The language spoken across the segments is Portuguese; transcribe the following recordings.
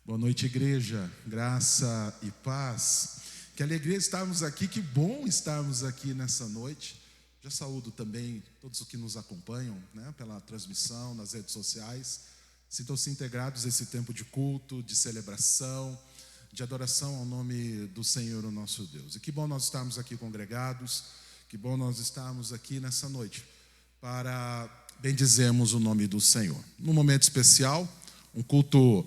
Boa noite, igreja, graça e paz. Que alegria estarmos aqui, que bom estarmos aqui nessa noite. Já saúdo também todos os que nos acompanham, pela transmissão, nas redes sociais. Sintam-se integrados a esse tempo de culto, de celebração, de adoração ao nome do Senhor, o nosso Deus. E que bom nós estarmos aqui congregados, que bom nós estarmos aqui nessa noite para bendizermos o nome do Senhor. Num momento especial, um culto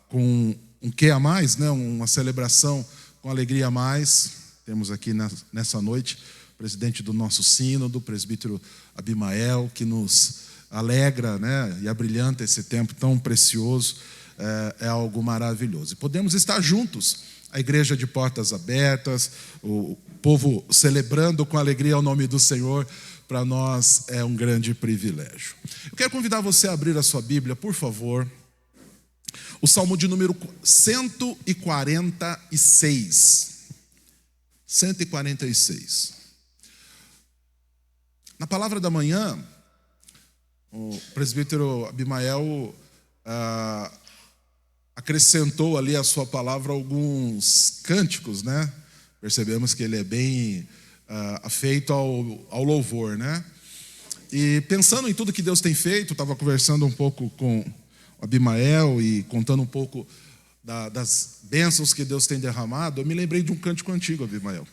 com um quê a mais, uma celebração com alegria a mais. Temos aqui nessa noite o presidente do nosso sínodo, o presbítero Abimael, que nos alegra e abrilhanta esse tempo tão precioso. É algo maravilhoso. E podemos estar juntos, a igreja de portas abertas, o povo celebrando com alegria o nome do Senhor. Para nós é um grande privilégio. Eu quero convidar você a abrir a sua Bíblia, por favor. O Salmo de número 146. 146. Na palavra da manhã, o presbítero Abimael acrescentou ali à sua palavra alguns cânticos, Percebemos que ele é bem afeito ao louvor, E pensando em tudo que Deus tem feito, estava conversando um pouco com o Abimael e contando um pouco das bênçãos que Deus tem derramado. Eu me lembrei de um cântico antigo, Abimael.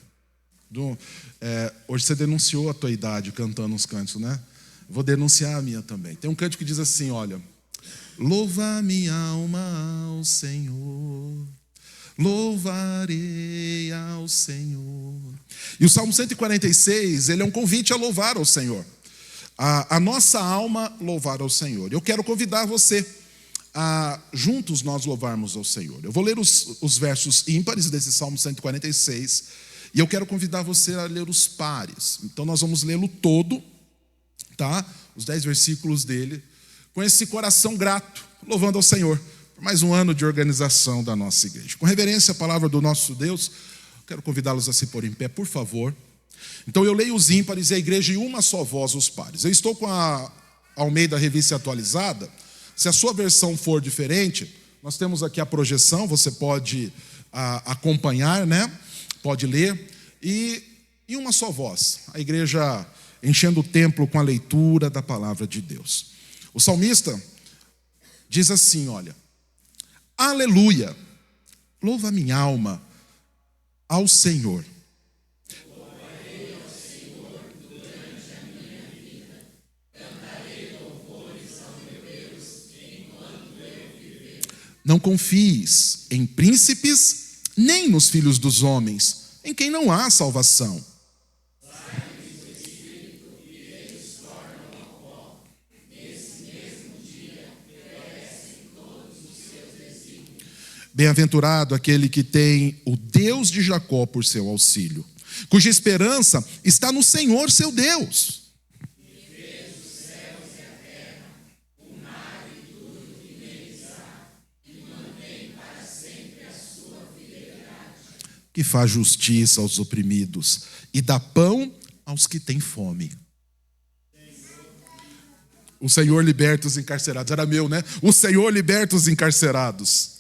Hoje você denunciou a tua idade cantando uns cânticos, Vou denunciar a minha também. Tem um cântico que diz assim, olha: louva minha alma ao Senhor, louvarei ao Senhor. E o Salmo 146, ele é um convite a louvar ao Senhor. A nossa alma louvar ao Senhor. Eu quero convidar você a juntos nós louvarmos ao Senhor. Eu vou ler os versos ímpares desse Salmo 146 e eu quero convidar você a ler os pares. Então nós vamos lê-lo todo, Os 10 versículos dele, com esse coração grato, louvando ao Senhor por mais um ano de organização da nossa igreja. Com reverência à palavra do nosso Deus, quero convidá-los a se pôr em pé, por favor. Então eu leio os ímpares e a igreja em uma só voz os pares. Eu estou com a Almeida Revista Atualizada. Se a sua versão for diferente, nós temos aqui a projeção, você pode acompanhar, Pode ler. E em uma só voz, a igreja enchendo o templo com a leitura da palavra de Deus. O salmista diz assim, olha: aleluia, louva minha alma ao Senhor. Louvarei ao Senhor durante a minha vida, cantarei louvores ao meu Deus enquanto eu viver. Não confies em príncipes, nem nos filhos dos homens, em quem não há salvação. Sai-lhes o espírito e eles tornam ao pó. Nesse mesmo dia perecem todos os seus desígnios. Bem-aventurado aquele que tem o Deus de Jacó por seu auxílio, cuja esperança está no Senhor seu Deus. Que fez os céus e a terra, o mar e tudo que neles há, e mantém para sempre a sua fidelidade. Que faz justiça aos oprimidos e dá pão aos que têm fome. O Senhor liberta os encarcerados. Era meu, O Senhor liberta os encarcerados.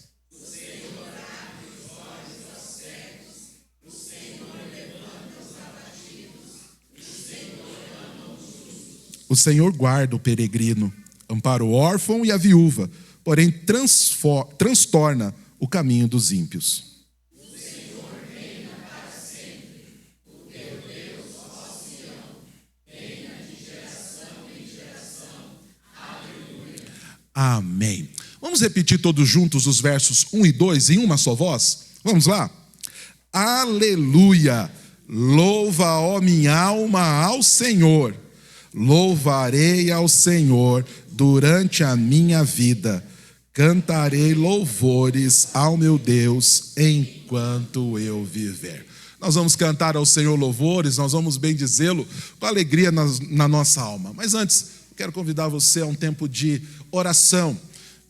O Senhor guarda o peregrino, ampara o órfão e a viúva, porém transtorna o caminho dos ímpios. O Senhor reina para sempre, o teu Deus, ó Sião, reina de geração em geração. Aleluia. Amém. Vamos repetir todos juntos os versos 1 e 2 em uma só voz? Vamos lá? Aleluia! Louva, ó minha alma, ao Senhor. Louvarei ao Senhor durante a minha vida. Cantarei louvores ao meu Deus enquanto eu viver. Nós vamos cantar ao Senhor louvores, nós vamos bendizê-lo com alegria na nossa alma. Mas antes, quero convidar você a um tempo de oração,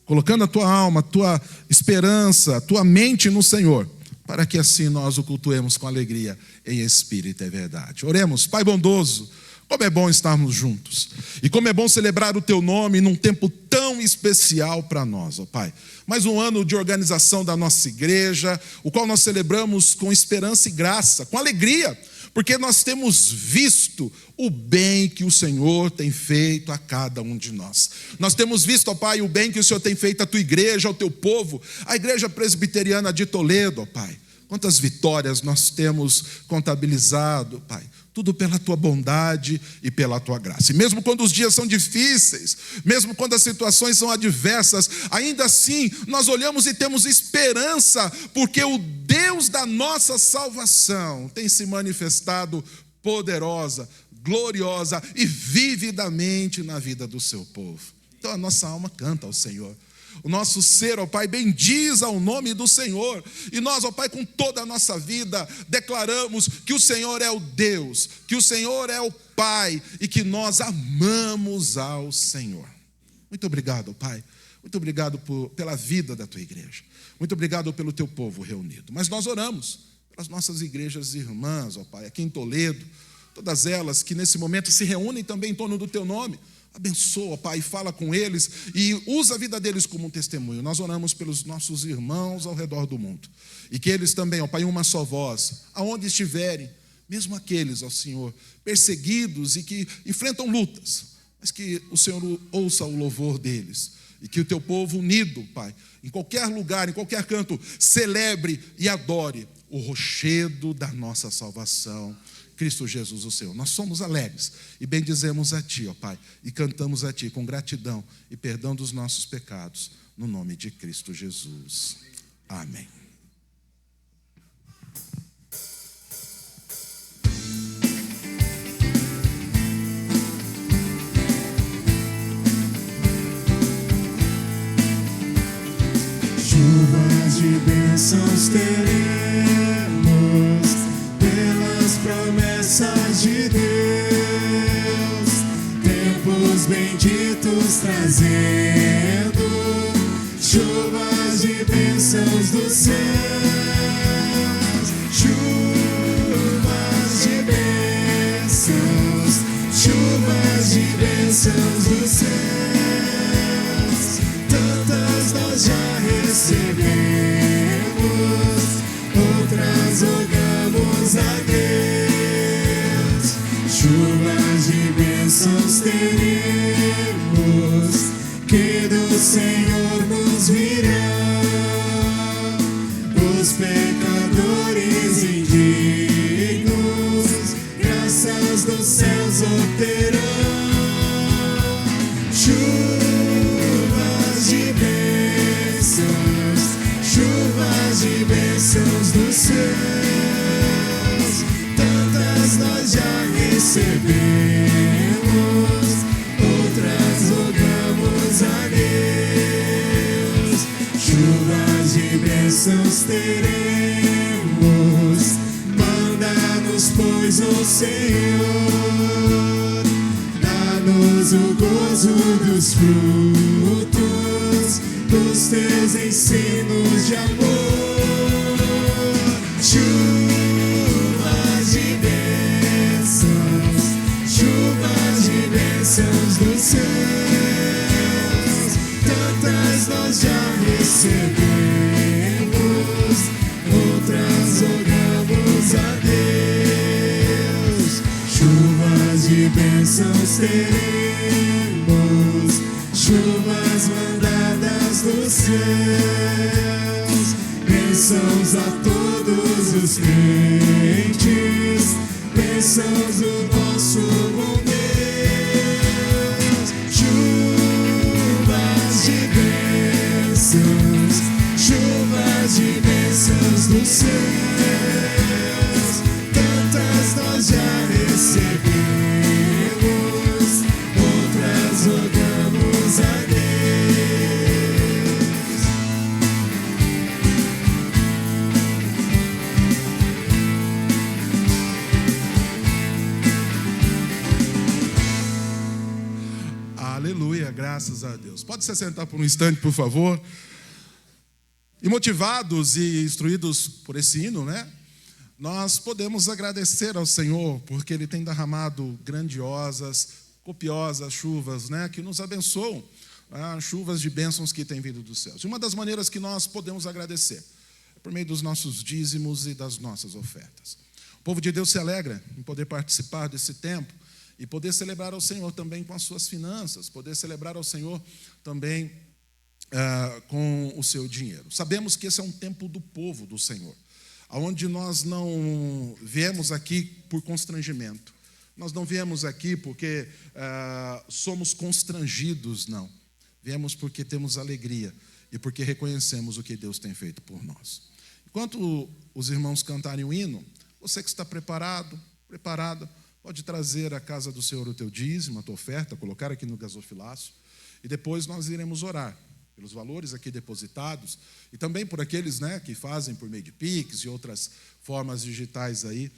colocando a tua alma, a tua esperança, a tua mente no Senhor, para que assim nós o cultuemos com alegria em espírito e verdade. Oremos. Pai bondoso, Como é bom estarmos juntos. E como é bom celebrar o Teu nome num tempo tão especial para nós, ó Pai. Mais um ano de organização da nossa igreja, o qual nós celebramos com esperança e graça, com alegria, porque nós temos visto o bem que o Senhor tem feito a cada um de nós. Nós temos visto, ó Pai, o bem que o Senhor tem feito à Tua igreja, ao Teu povo, à Igreja Presbiteriana de Toledo, ó Pai. Quantas vitórias nós temos contabilizado, Pai. Tudo pela Tua bondade e pela Tua graça. E mesmo quando os dias são difíceis, mesmo quando as situações são adversas, ainda assim nós olhamos e temos esperança, porque o Deus da nossa salvação tem se manifestado poderosa, gloriosa e vividamente na vida do seu povo. Então a nossa alma canta ao Senhor. O nosso ser, ó Pai, bendiz ao nome do Senhor. E nós, ó Pai, com toda a nossa vida, declaramos que o Senhor é o Deus, que o Senhor é o Pai e que nós amamos ao Senhor. Muito obrigado, ó Pai. Muito obrigado pela vida da Tua igreja. Muito obrigado pelo Teu povo reunido. Mas nós oramos pelas nossas igrejas irmãs, ó Pai, aqui em Toledo, todas elas que nesse momento se reúnem também em torno do Teu nome. Abençoa, Pai, fala com eles e usa a vida deles como um testemunho. Nós oramos pelos nossos irmãos ao redor do mundo. E que eles também, ó Pai, uma só voz, aonde estiverem, mesmo aqueles, ó Senhor, perseguidos e que enfrentam lutas, mas que o Senhor ouça o louvor deles. E que o Teu povo unido, Pai, em qualquer lugar, em qualquer canto, celebre e adore o rochedo da nossa salvação, Cristo Jesus, o Senhor. Nós somos alegres e bendizemos a Ti, ó Pai, e cantamos a Ti com gratidão e perdão dos nossos pecados, no nome de Cristo Jesus. Amém. Chuvas de bênçãos teremos, pelas promessas de Deus, tempos benditos trazendo, chuvas de bênçãos dos céus, chuvas de bênçãos, chuvas de bênçãos dos céus, tantas nós já recebemos, outras rogamos a Deus. Chuvas de bênçãos teremos, que do Senhor nos virão, os pecadores indignos, graças dos céus obterão. Chuvas de bênçãos, chuvas de bênçãos dos céus, tantas nós já recebemos, outras rogamos a Deus. Chuvas de bênçãos teremos, manda-nos, pois, o Senhor, dá-nos o gozo dos frutos dos Teus ensinos de amor. Chuvas de bênçãos, chuvas de bênçãos dos céus, tantas nós já recebemos, outras rogamos a Deus. Chuvas de bênçãos teremos, chuvas mandadas dos céus, bênçãos a todos os crentes, bênçãos do nosso bom Deus. Chuvas de bênçãos, chuvas de bênçãos dos céus, tantas nós já recebemos, outras rogamos a Deus. Aleluia, graças a Deus. Pode se sentar por um instante, por favor. E motivados e instruídos por esse hino, né? nós podemos agradecer ao Senhor, porque Ele tem derramado grandiosas, copiosas chuvas, né, que nos abençoam, chuvas de bênçãos que têm vindo dos céus. E uma das maneiras que nós podemos agradecer é por meio dos nossos dízimos e das nossas ofertas. O povo de Deus se alegra em poder participar desse tempo e poder celebrar ao Senhor também com as suas finanças, poder celebrar ao Senhor também com o seu dinheiro. Sabemos que esse é um tempo do povo do Senhor, onde nós não viemos aqui por constrangimento, nós não viemos aqui porque somos constrangidos, não. Viemos porque temos alegria e porque reconhecemos o que Deus tem feito por nós. Enquanto os irmãos cantarem o hino, você que está preparado, preparada, pode trazer à casa do Senhor o teu dízimo, a tua oferta, colocar aqui no gasofilácio, e depois nós iremos orar pelos valores aqui depositados e também por aqueles, né, que fazem por meio de Pix e outras formas digitais aí,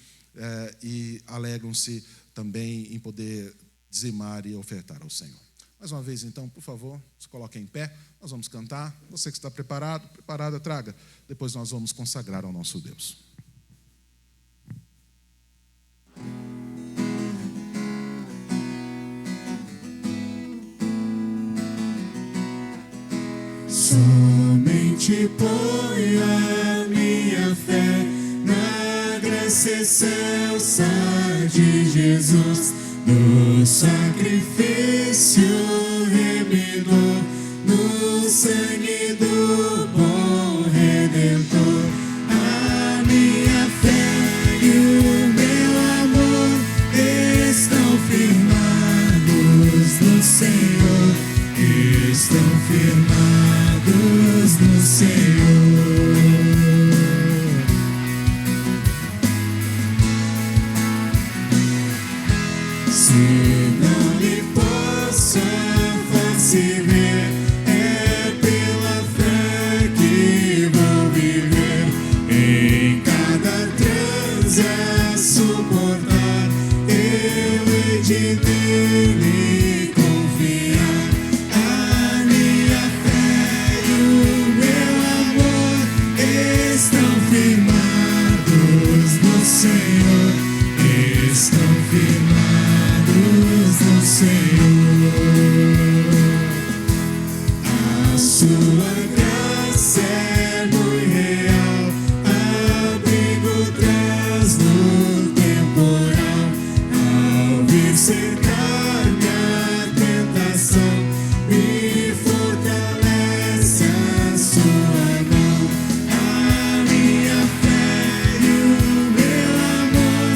e alegram-se também em poder dizimar e ofertar ao Senhor. Mais uma vez, então, por favor, se coloque em pé, nós vamos cantar. Você que está preparado, preparada, traga. Depois nós vamos consagrar ao nosso Deus. Somente ponho a minha fé na graça excelsa de Jesus, no sacrifício remidor, no sangue do bom Redentor. A minha fé e o meu amor estão firmados no Senhor, estão firmados no Senhor. Se não lhe posso a face ver, é pela fé que vou viver, em cada transe a suportar, eu hei de nele confiar. A minha fé e o meu amor estão firmados no Senhor, estão firmados no Senhor. A sua graça é muito real, abrigo traz no temporal. Ao vir cercar-me a tentação, me fortalece a sua mão. A minha fé e o meu amor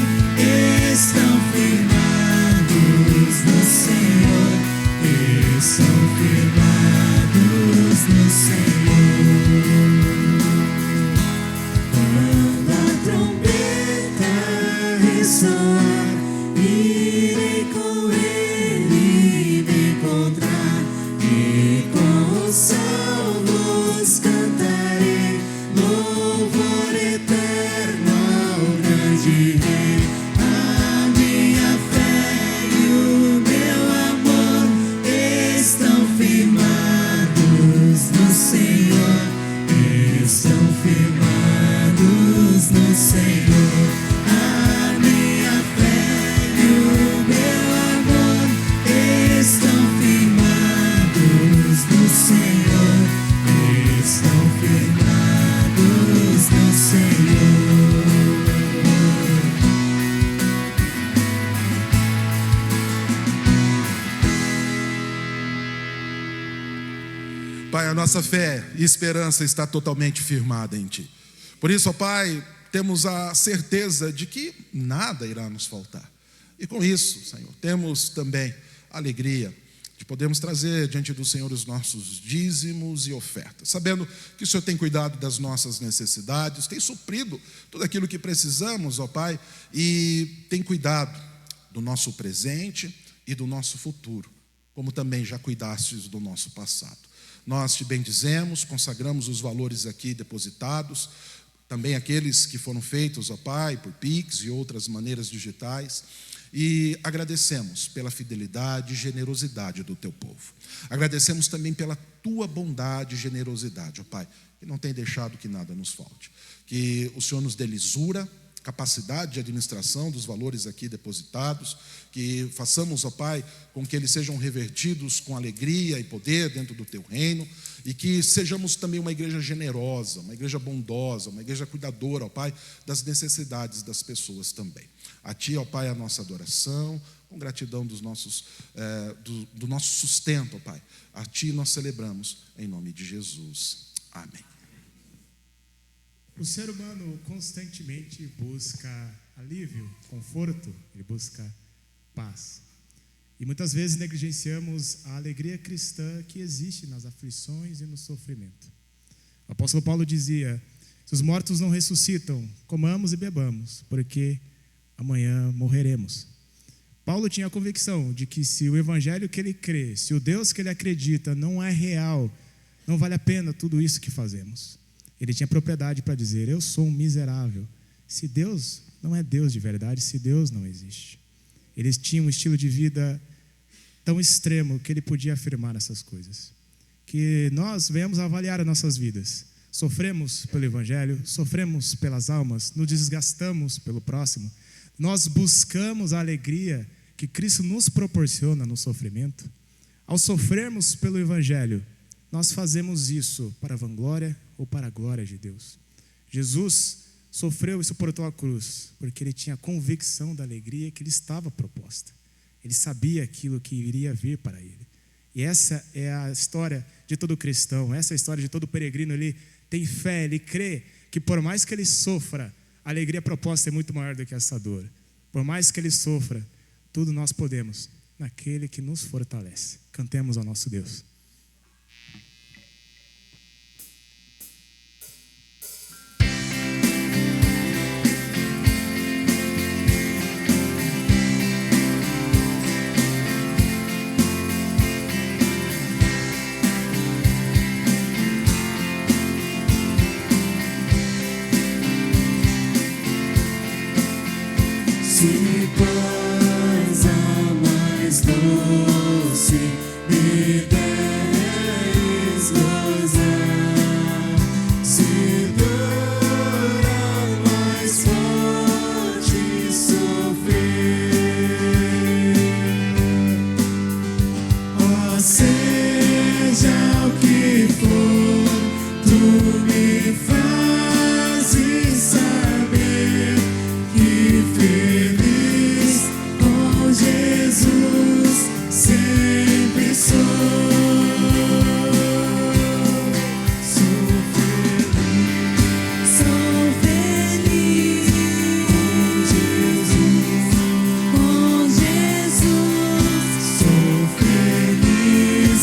estão firmados no Senhor, estão firmados no Senhor. Quando a trombeta ressoar, irei com ele me encontrar, e com os salvos cantarei louvor eterno ao grande Rei. A minha fé e o meu amor estão firmados no Senhor, estão firmados no Senhor. A minha fé e o meu amor estão firmados no Senhor, estão firmados no Senhor. Pai, a nossa fé e esperança está totalmente firmada em Ti. Por isso, ó Pai, temos a certeza de que nada irá nos faltar. E com isso, Senhor, temos também a alegria de podermos trazer diante do Senhor os nossos dízimos e ofertas, sabendo que o Senhor tem cuidado das nossas necessidades, tem suprido tudo aquilo que precisamos, ó Pai, e tem cuidado do nosso presente e do nosso futuro, como também já cuidastes do nosso passado. Nós te bendizemos, consagramos os valores aqui depositados, também aqueles que foram feitos, ó Pai, por Pix e outras maneiras digitais, e agradecemos pela fidelidade e generosidade do teu povo. Agradecemos também pela tua bondade e generosidade, ó Pai, que não tem deixado que nada nos falte. Que o Senhor nos dê lisura, capacidade de administração dos valores aqui depositados, que façamos, ó Pai, com que eles sejam revertidos com alegria e poder dentro do Teu reino, e que sejamos também uma igreja generosa, uma igreja bondosa, uma igreja cuidadora, ó Pai, das necessidades das pessoas também. A Ti, ó Pai, a nossa adoração, com gratidão do nosso sustento, ó Pai. A Ti nós celebramos, em nome de Jesus. Amém. O ser humano constantemente busca alívio, conforto, ele busca paz. E muitas vezes negligenciamos a alegria cristã que existe nas aflições e no sofrimento. O apóstolo Paulo dizia: se os mortos não ressuscitam, comamos e bebamos, porque amanhã morreremos. Paulo tinha a convicção de que se o evangelho que ele crê, se o Deus que ele acredita não é real, não vale a pena tudo isso que fazemos. Ele tinha propriedade para dizer: eu sou um miserável. Se Deus não é Deus de verdade, se Deus não existe. Ele tinha um estilo de vida tão extremo que ele podia afirmar essas coisas. Que nós venhamos avaliar as nossas vidas. Sofremos pelo evangelho, sofremos pelas almas, nos desgastamos pelo próximo. Nós buscamos a alegria que Cristo nos proporciona no sofrimento. Ao sofrermos pelo evangelho, nós fazemos isso para a vanglória ou para a glória de Deus. Jesus sofreu e suportou a cruz porque ele tinha a convicção da alegria que lhe estava proposta. Ele sabia aquilo que iria vir para ele. E essa é a história de todo cristão, essa é a história de todo peregrino. Ele tem fé, ele crê que por mais que ele sofra, a alegria proposta é muito maior do que essa dor. Por mais que ele sofra, tudo nós podemos naquele que nos fortalece. Cantemos ao nosso Deus. Se coisa mais doce me deres gozar, se dor mais forte sofrer, ó seja o que for, tu me fazes saber que feliz com Jesus sempre sou. Sou feliz com Jesus. Sou feliz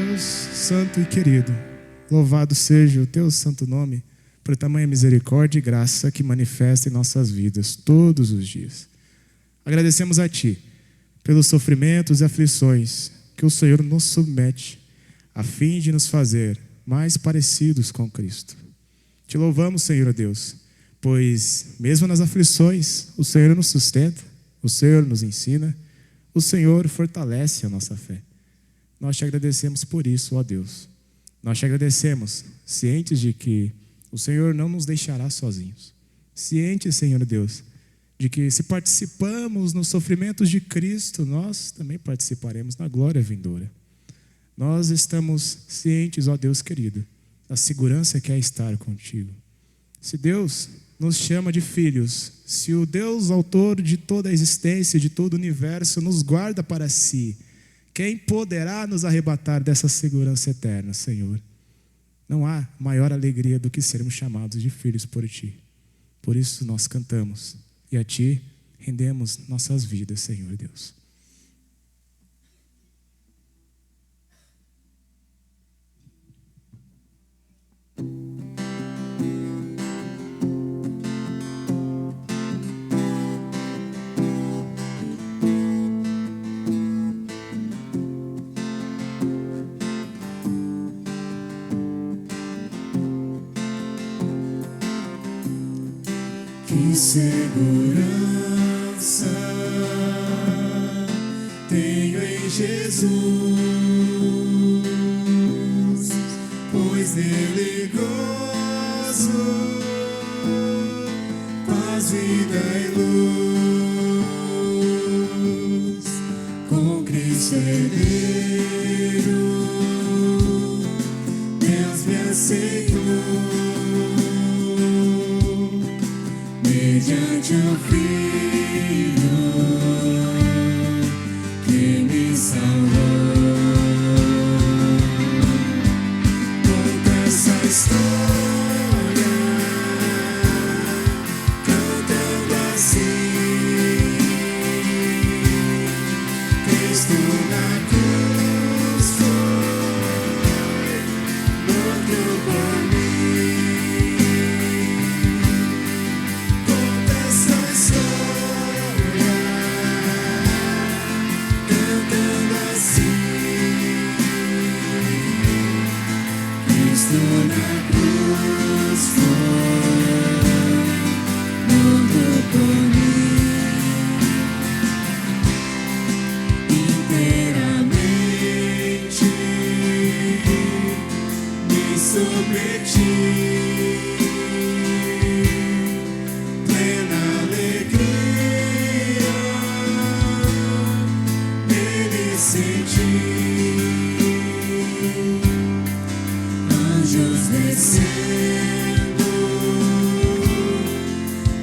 Deus santo e querido, louvado seja o teu santo nome por tamanha misericórdia e graça que manifesta em nossas vidas todos os dias. Agradecemos a Ti pelos sofrimentos e aflições que o Senhor nos submete a fim de nos fazer mais parecidos com Cristo. Te louvamos, Senhor Deus, pois mesmo nas aflições o Senhor nos sustenta, o Senhor nos ensina, o Senhor fortalece a nossa fé. Nós te agradecemos por isso, ó Deus. Nós te agradecemos, cientes de que o Senhor não nos deixará sozinhos. Cientes, Senhor Deus, de que se participamos nos sofrimentos de Cristo, nós também participaremos na glória vindoura. Nós estamos cientes, ó Deus querido, da segurança que é estar contigo. Se Deus nos chama de filhos, se o Deus autor de toda a existência, de todo o universo, nos guarda para si, quem poderá nos arrebatar dessa segurança eterna, Senhor? Não há maior alegria do que sermos chamados de filhos por Ti. Por isso nós cantamos e a Ti rendemos nossas vidas, Senhor Deus. Que segurança tenho em Jesus, pois nele gozo, paz, vida e luz. Com Cristo herdeiro, Deus me aceitou. Mediante o Filho que me salvou. Conta essa história, cantando assim: Cristo na cruz foi morto por mim. Anjos descendo,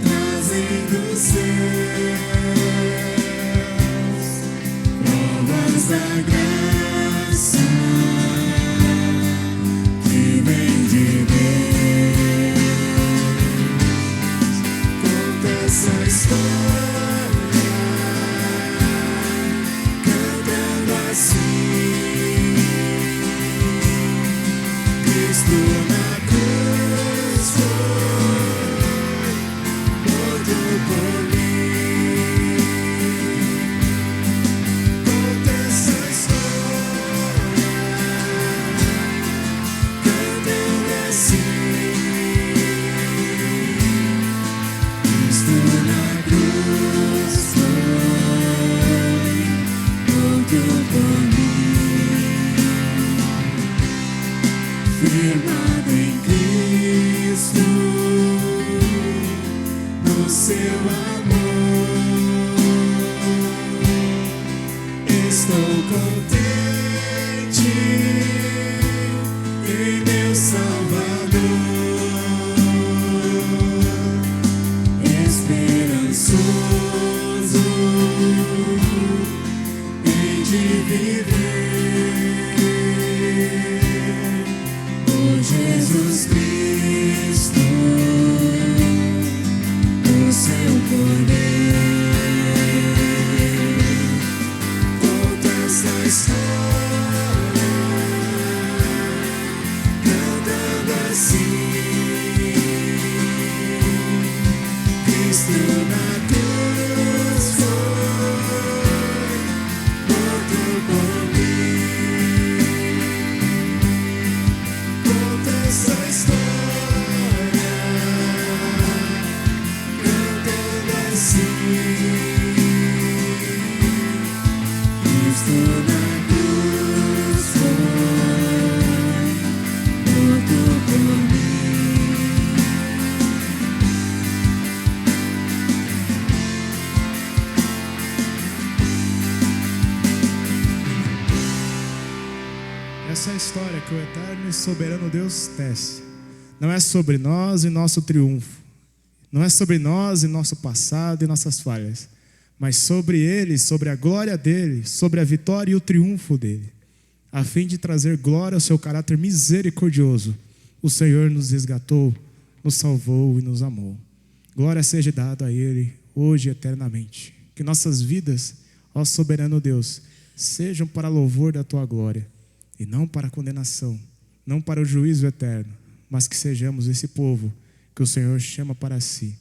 trazendo céus, provas da graça que vem de Deus. Conta essa história, cantando assim: Cristo na cruz foi morto por mim. Conta essa história, cantando assim: Cristo na cruz foi morto por mim. Firmado em Cristo, no seu amor, estou contente em meu Salvador, esperançoso em de viver. Jesus Cristo, o seu poder. Conta essa história, Essa é a história que o eterno e soberano Deus tece. Não é sobre nós e nosso triunfo. Não é sobre nós e nosso passado e nossas falhas. Mas sobre Ele, sobre a glória dEle, sobre a vitória e o triunfo dEle. A fim de trazer glória ao seu caráter misericordioso, o Senhor nos resgatou, nos salvou e nos amou. Glória seja dada a Ele, hoje e eternamente. Que nossas vidas, ó soberano Deus, sejam para louvor da Tua glória, e não para condenação, não para o juízo eterno, mas que sejamos esse povo que o Senhor chama para si.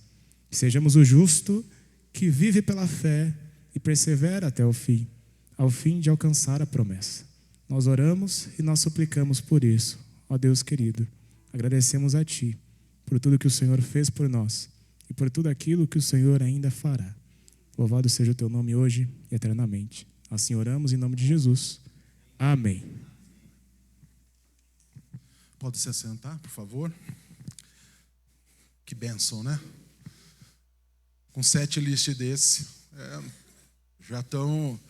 Que sejamos o justo que vive pela fé e persevera até o fim, ao fim de alcançar a promessa. Nós oramos e nós suplicamos por isso, ó Deus querido. Agradecemos a Ti por tudo que o Senhor fez por nós e por tudo aquilo que o Senhor ainda fará. Louvado seja o Teu nome hoje e eternamente. Assim oramos em nome de Jesus. Amém. Pode se assentar, por favor. Que bênção, né? Com 7 listas desse, já estão,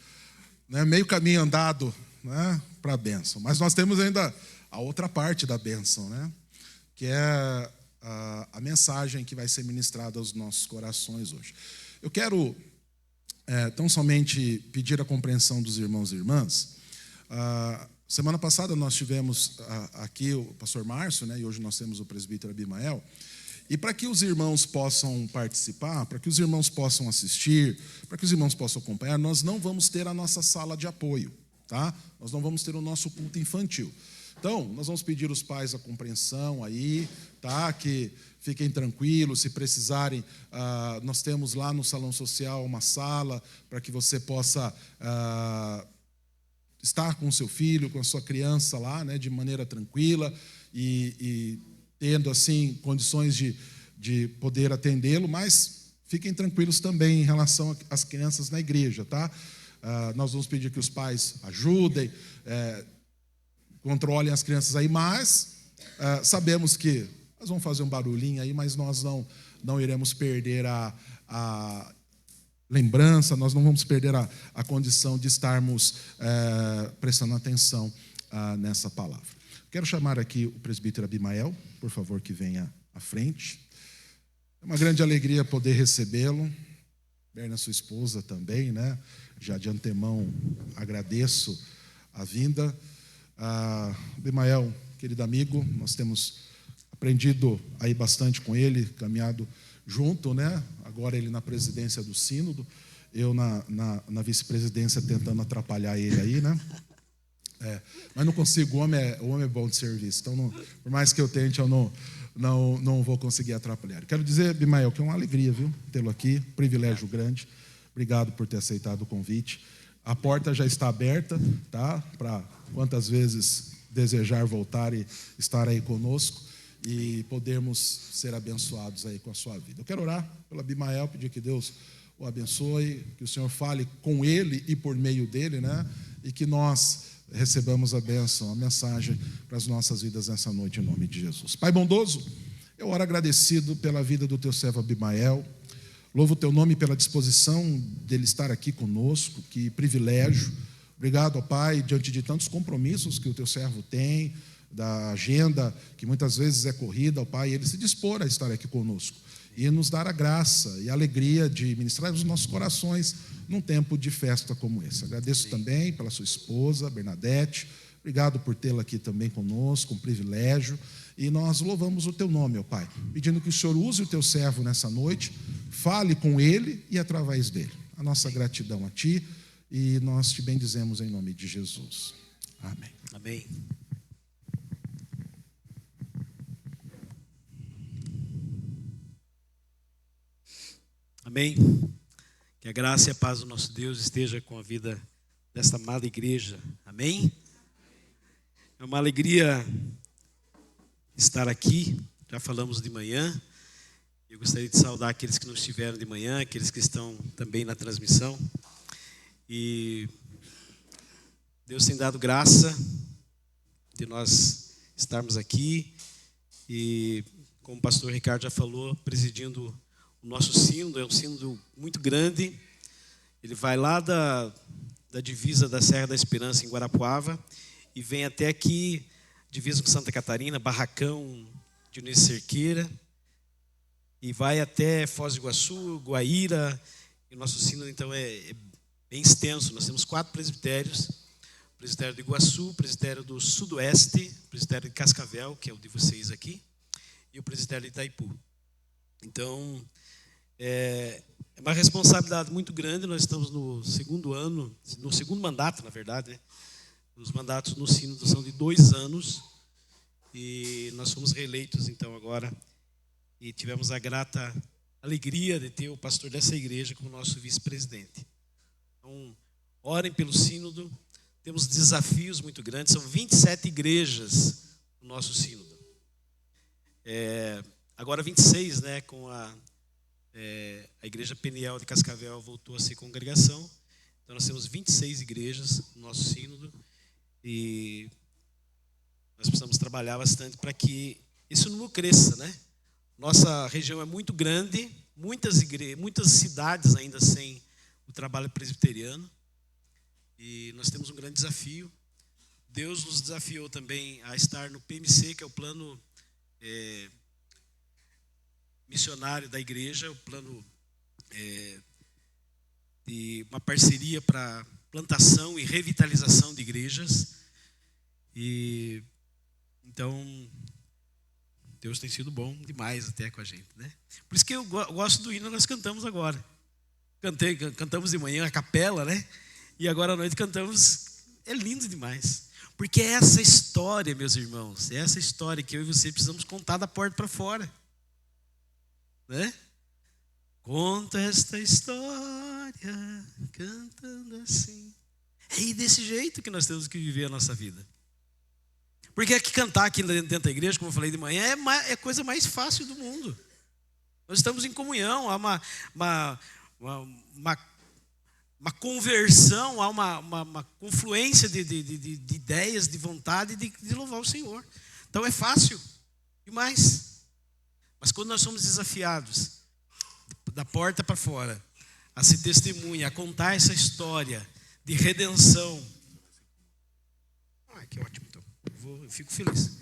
né, meio caminho andado, né, para a bênção. Mas nós temos ainda a outra parte da bênção, né? Que é a mensagem que vai ser ministrada aos nossos corações hoje. Eu quero tão somente pedir a compreensão dos irmãos e irmãs. Semana passada nós tivemos aqui o pastor Márcio, né, e hoje nós temos o presbítero Abimael. E para que os irmãos possam participar, para que os irmãos possam assistir, para que os irmãos possam acompanhar, nós não vamos ter a nossa sala de apoio, tá? Nós não vamos ter o nosso culto infantil. Então, nós vamos pedir aos pais a compreensão aí, tá? Que fiquem tranquilos, se precisarem, nós temos lá no salão social uma sala para que você possa estar com o seu filho, com a sua criança lá, né, de maneira tranquila e tendo assim condições de poder atendê-lo, mas fiquem tranquilos também em relação às crianças na igreja, tá? Nós vamos pedir que os pais ajudem, controlem as crianças aí, mas sabemos que nós vamos fazer um barulhinho aí, mas nós não iremos perder a lembrança, nós não vamos perder a condição de estarmos prestando atenção nessa palavra. Quero chamar aqui o presbítero Abimael, por favor, que venha à frente. É uma grande alegria poder recebê-lo. Berna, sua esposa também, né? Já de antemão agradeço a vinda. Abimael, querido amigo, nós temos aprendido aí bastante com ele, caminhado junto, né? Agora ele na presidência do sínodo, eu na vice-presidência tentando atrapalhar ele aí, né? Mas não consigo, o homem é bom de serviço, então por mais que eu tente, eu não vou conseguir atrapalhar. Quero dizer, Abimael, que é uma alegria, viu, tê-lo aqui, privilégio grande. Obrigado por ter aceitado o convite. A porta já está aberta, tá? Para quantas vezes desejar voltar e estar aí conosco e podermos ser abençoados aí com a sua vida. Eu quero orar pelo Abimael, pedir que Deus o abençoe, que o Senhor fale com ele e por meio dele, né? E que nós recebamos a bênção, a mensagem para as nossas vidas nessa noite, em nome de Jesus. Pai bondoso, eu oro agradecido pela vida do teu servo Abimael. Louvo o teu nome pela disposição dele estar aqui conosco, que privilégio. Obrigado, ó Pai, diante de tantos compromissos que o teu servo tem, da agenda que muitas vezes é corrida, ó Pai, ele se dispor a estar aqui conosco e nos dar a graça e a alegria de ministrar os nossos corações num tempo de festa como esse. Agradeço também pela sua esposa, Bernadette. Obrigado por tê-la aqui também conosco, um privilégio. E nós louvamos o teu nome, ó Pai, pedindo que o Senhor use o teu servo nessa noite, fale com ele e através dele. A nossa gratidão a ti e nós te bendizemos em nome de Jesus. Amém. Amém. Amém. Que a graça e a paz do nosso Deus esteja com a vida desta amada igreja. Amém. É uma alegria estar aqui. Já falamos de manhã. Eu gostaria de saudar aqueles que não estiveram de manhã, aqueles que estão também na transmissão. E Deus tem dado graça de nós estarmos aqui. E como o pastor Ricardo já falou, presidindo o nosso sínodo. É um sínodo muito grande. Ele vai lá da divisa da Serra da Esperança, em Guarapuava, e vem até aqui, divisa com Santa Catarina, Barracão, Dionísio Cerqueira, e vai até Foz do Iguaçu, Guaíra. E o nosso sínodo, então, é bem extenso. Nós temos 4 presbitérios: o presbitério do Iguaçu, o presbitério do Sudoeste, o presbitério de Cascavel, que é o de vocês aqui, e o presbitério de Itaipu. Então, é uma responsabilidade muito grande. Nós estamos no segundo ano, no segundo mandato, na verdade, né? Os mandatos no sínodo são de 2 anos, e nós fomos reeleitos, então, agora, e tivemos a grata alegria de ter o pastor dessa igreja como nosso vice-presidente. Então, orem pelo sínodo. Temos desafios muito grandes. São 27 igrejas no nosso sínodo. Agora 26, né, com a igreja Peniel de Cascavel voltou a ser congregação. Então nós temos 26 igrejas no nosso sínodo, e nós precisamos trabalhar bastante para que esse número cresça, né? Nossa região é muito grande, muitas cidades ainda sem o trabalho presbiteriano, e nós temos um grande desafio. Deus nos desafiou também a estar no PMC, que é o plano missionário da igreja, o plano de uma parceria para plantação e revitalização de igrejas. E então Deus tem sido bom demais até com a gente, né? Por isso que eu gosto do hino que nós cantamos agora. Cantamos de manhã a capela, né? E agora à noite cantamos. É lindo demais. Porque é essa história, meus irmãos, é essa história que eu e você precisamos contar da porta para fora, né? Conta esta história cantando assim. É desse jeito que nós temos que viver a nossa vida. Porque aqui cantar aqui dentro da igreja, como eu falei de manhã, é a coisa mais fácil do mundo. Nós estamos em comunhão, há uma conversão, há uma confluência de ideias, de vontade de louvar o Senhor. Então é fácil demais. Mas quando nós somos desafiados da porta para fora, a se testemunhar, a contar essa história de redenção. Que ótimo, então. Eu fico feliz.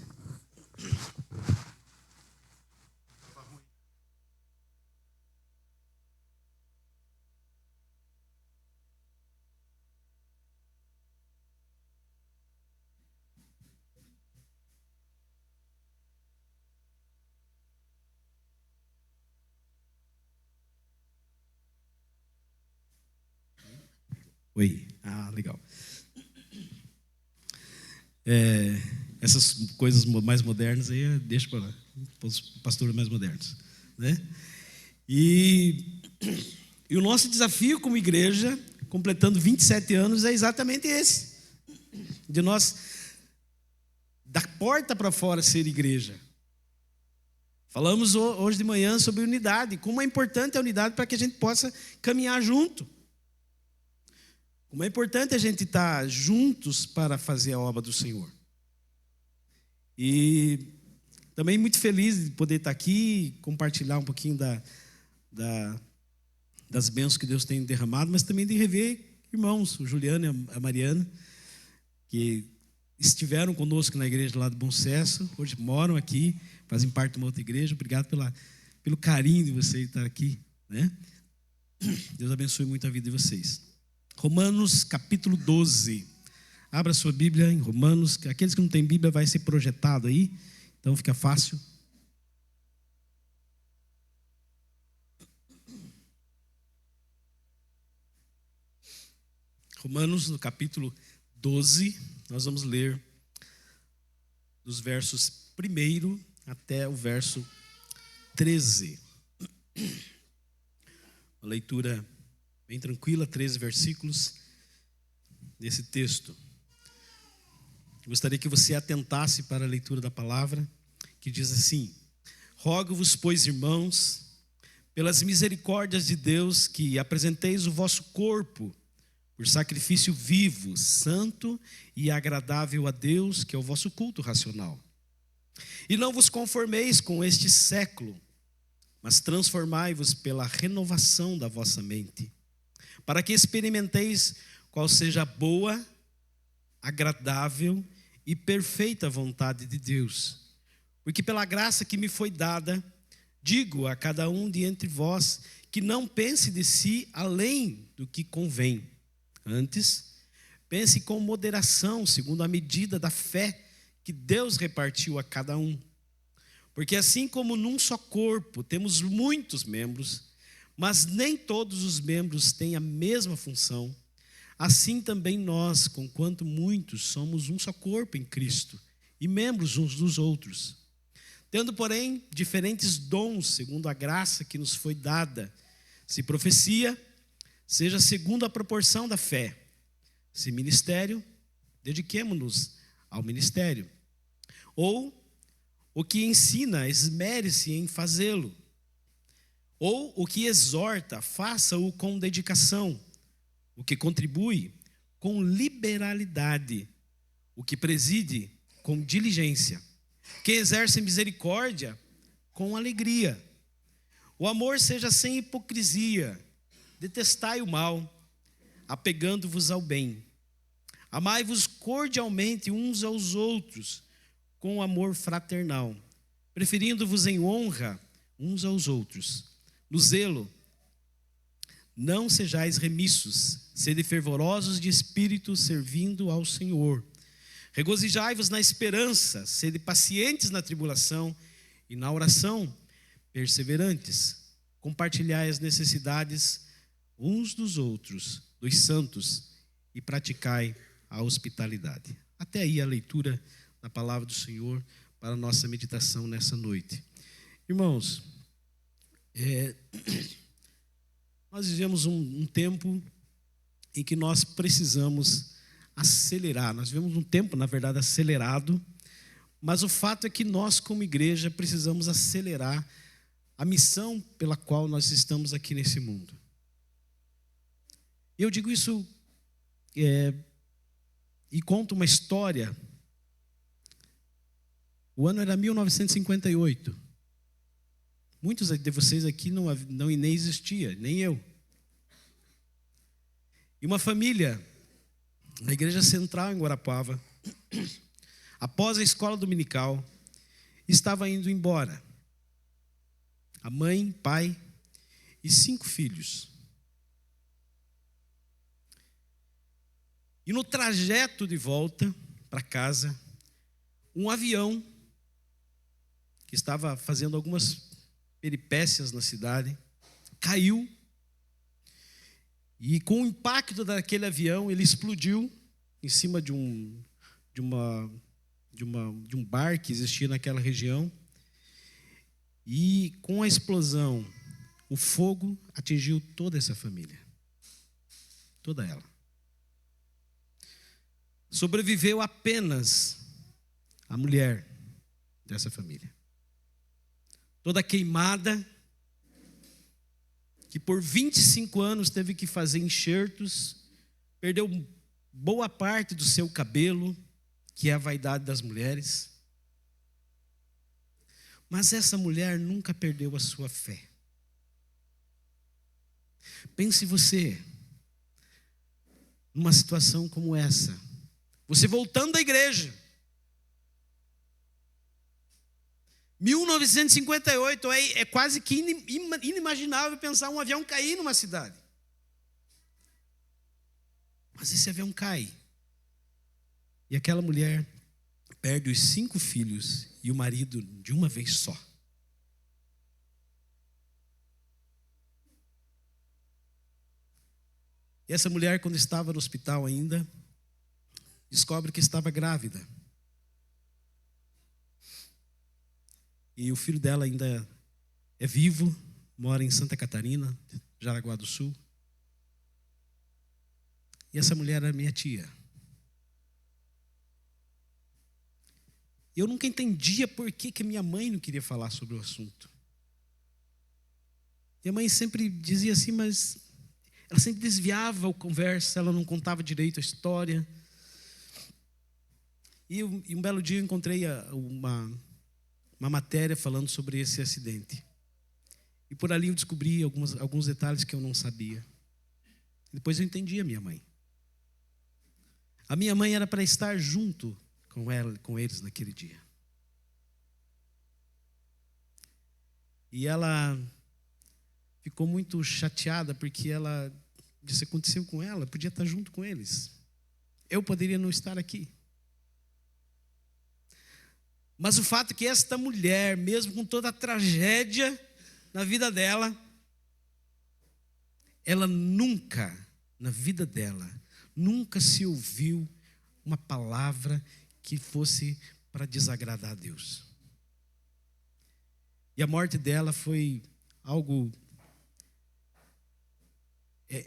Oi. Legal. Essas coisas mais modernas aí deixa para os pastores mais modernos, né? E o nosso desafio como igreja, completando 27 anos, é exatamente esse: de nós, da porta para fora, ser igreja. Falamos hoje de manhã sobre unidade, como é importante a unidade para que a gente possa caminhar junto. Como é importante a gente estar juntos para fazer a obra do Senhor. E também muito feliz de poder estar aqui, compartilhar um pouquinho das bênçãos que Deus tem derramado, mas também de rever irmãos, o Juliano e a Mariana, que estiveram conosco na igreja lá do Bom Sucesso, hoje moram aqui, fazem parte de uma outra igreja. Obrigado pelo carinho de vocês estar aqui, né? Deus abençoe muito a vida de vocês. Romanos capítulo 12. Abra sua Bíblia em Romanos. Aqueles que não têm Bíblia vai ser projetado aí, então fica fácil. Romanos, no capítulo 12, nós vamos ler dos versos 1 até o verso 13. Uma leitura bem tranquila, 13 versículos desse texto. Gostaria que você atentasse para a leitura da palavra, que diz assim: rogo-vos, pois, irmãos, pelas misericórdias de Deus, que apresenteis o vosso corpo por sacrifício vivo, santo e agradável a Deus, que é o vosso culto racional. E não vos conformeis com este século, mas transformai-vos pela renovação da vossa mente, para que experimenteis qual seja a boa, agradável e perfeita vontade de Deus. Porque pela graça que me foi dada, digo a cada um de entre vós que não pense de si além do que convém. Antes, pense com moderação, segundo a medida da fé que Deus repartiu a cada um. Porque assim como num só corpo temos muitos membros, mas nem todos os membros têm a mesma função, assim também nós, conquanto muitos, somos um só corpo em Cristo e membros uns dos outros. Tendo, porém, diferentes dons, segundo a graça que nos foi dada. Se profecia, seja segundo a proporção da fé. Se ministério, dediquemo-nos ao ministério. Ou o que ensina, esmere-se em fazê-lo. Ou o que exorta, faça-o com dedicação. O que contribui, com liberalidade. O que preside, com diligência. Quem exerce misericórdia, com alegria. O amor seja sem hipocrisia. Detestai o mal, apegando-vos ao bem. Amai-vos cordialmente uns aos outros, com amor fraternal, preferindo-vos em honra uns aos outros. No zelo, não sejais remissos, sede fervorosos de espírito, servindo ao Senhor. Regozijai-vos na esperança, sede pacientes na tribulação e na oração, perseverantes. Compartilhai as necessidades uns dos outros, dos santos, e praticai a hospitalidade. Até aí a leitura da palavra do Senhor para a nossa meditação nessa noite. Irmãos, nós vivemos um tempo em que nós precisamos acelerar. Nós vivemos um tempo, na verdade, acelerado, mas o fato é que nós, como igreja, precisamos acelerar a missão pela qual nós estamos aqui nesse mundo. Eu digo isso e conto uma história. O ano era 1958. Muitos de vocês aqui não nem existia, nem eu. E uma família na igreja central em Guarapuava, após a escola dominical, estava indo embora. A mãe, pai e 5 filhos. E no trajeto de volta para casa, um avião que estava fazendo algumas peripécias na cidade caiu. E com o impacto daquele avião, ele explodiu em cima de um bar que existia naquela região. E com a explosão, o fogo atingiu toda essa família. Toda ela. Sobreviveu apenas a mulher dessa família. Toda queimada, que por 25 anos teve que fazer enxertos, perdeu boa parte do seu cabelo, que é a vaidade das mulheres. Mas essa mulher nunca perdeu a sua fé. Pense você, numa situação como essa, você voltando da igreja, 1958, é quase que inimaginável pensar um avião cair numa cidade. Mas esse avião cai. E aquela mulher perde os 5 filhos e o marido de uma vez só. E essa mulher, quando estava no hospital ainda, descobre que estava grávida. E o filho dela ainda é vivo, mora em Santa Catarina, Jaraguá do Sul. E essa mulher era minha tia. Eu nunca entendia por que minha mãe não queria falar sobre o assunto. Minha mãe sempre dizia assim, mas ela sempre desviava a conversa, ela não contava direito a história. E um belo dia eu encontrei uma matéria falando sobre esse acidente. E por ali eu descobri alguns detalhes que eu não sabia. Depois eu entendi a minha mãe. A minha mãe era para estar junto com eles naquele dia. E ela ficou muito chateada porque ela disse que aconteceu com ela, podia estar junto com eles. Eu poderia não estar aqui. Mas o fato é que esta mulher, mesmo com toda a tragédia na vida dela, ela nunca, na vida dela, nunca se ouviu uma palavra que fosse para desagradar a Deus. E a morte dela foi algo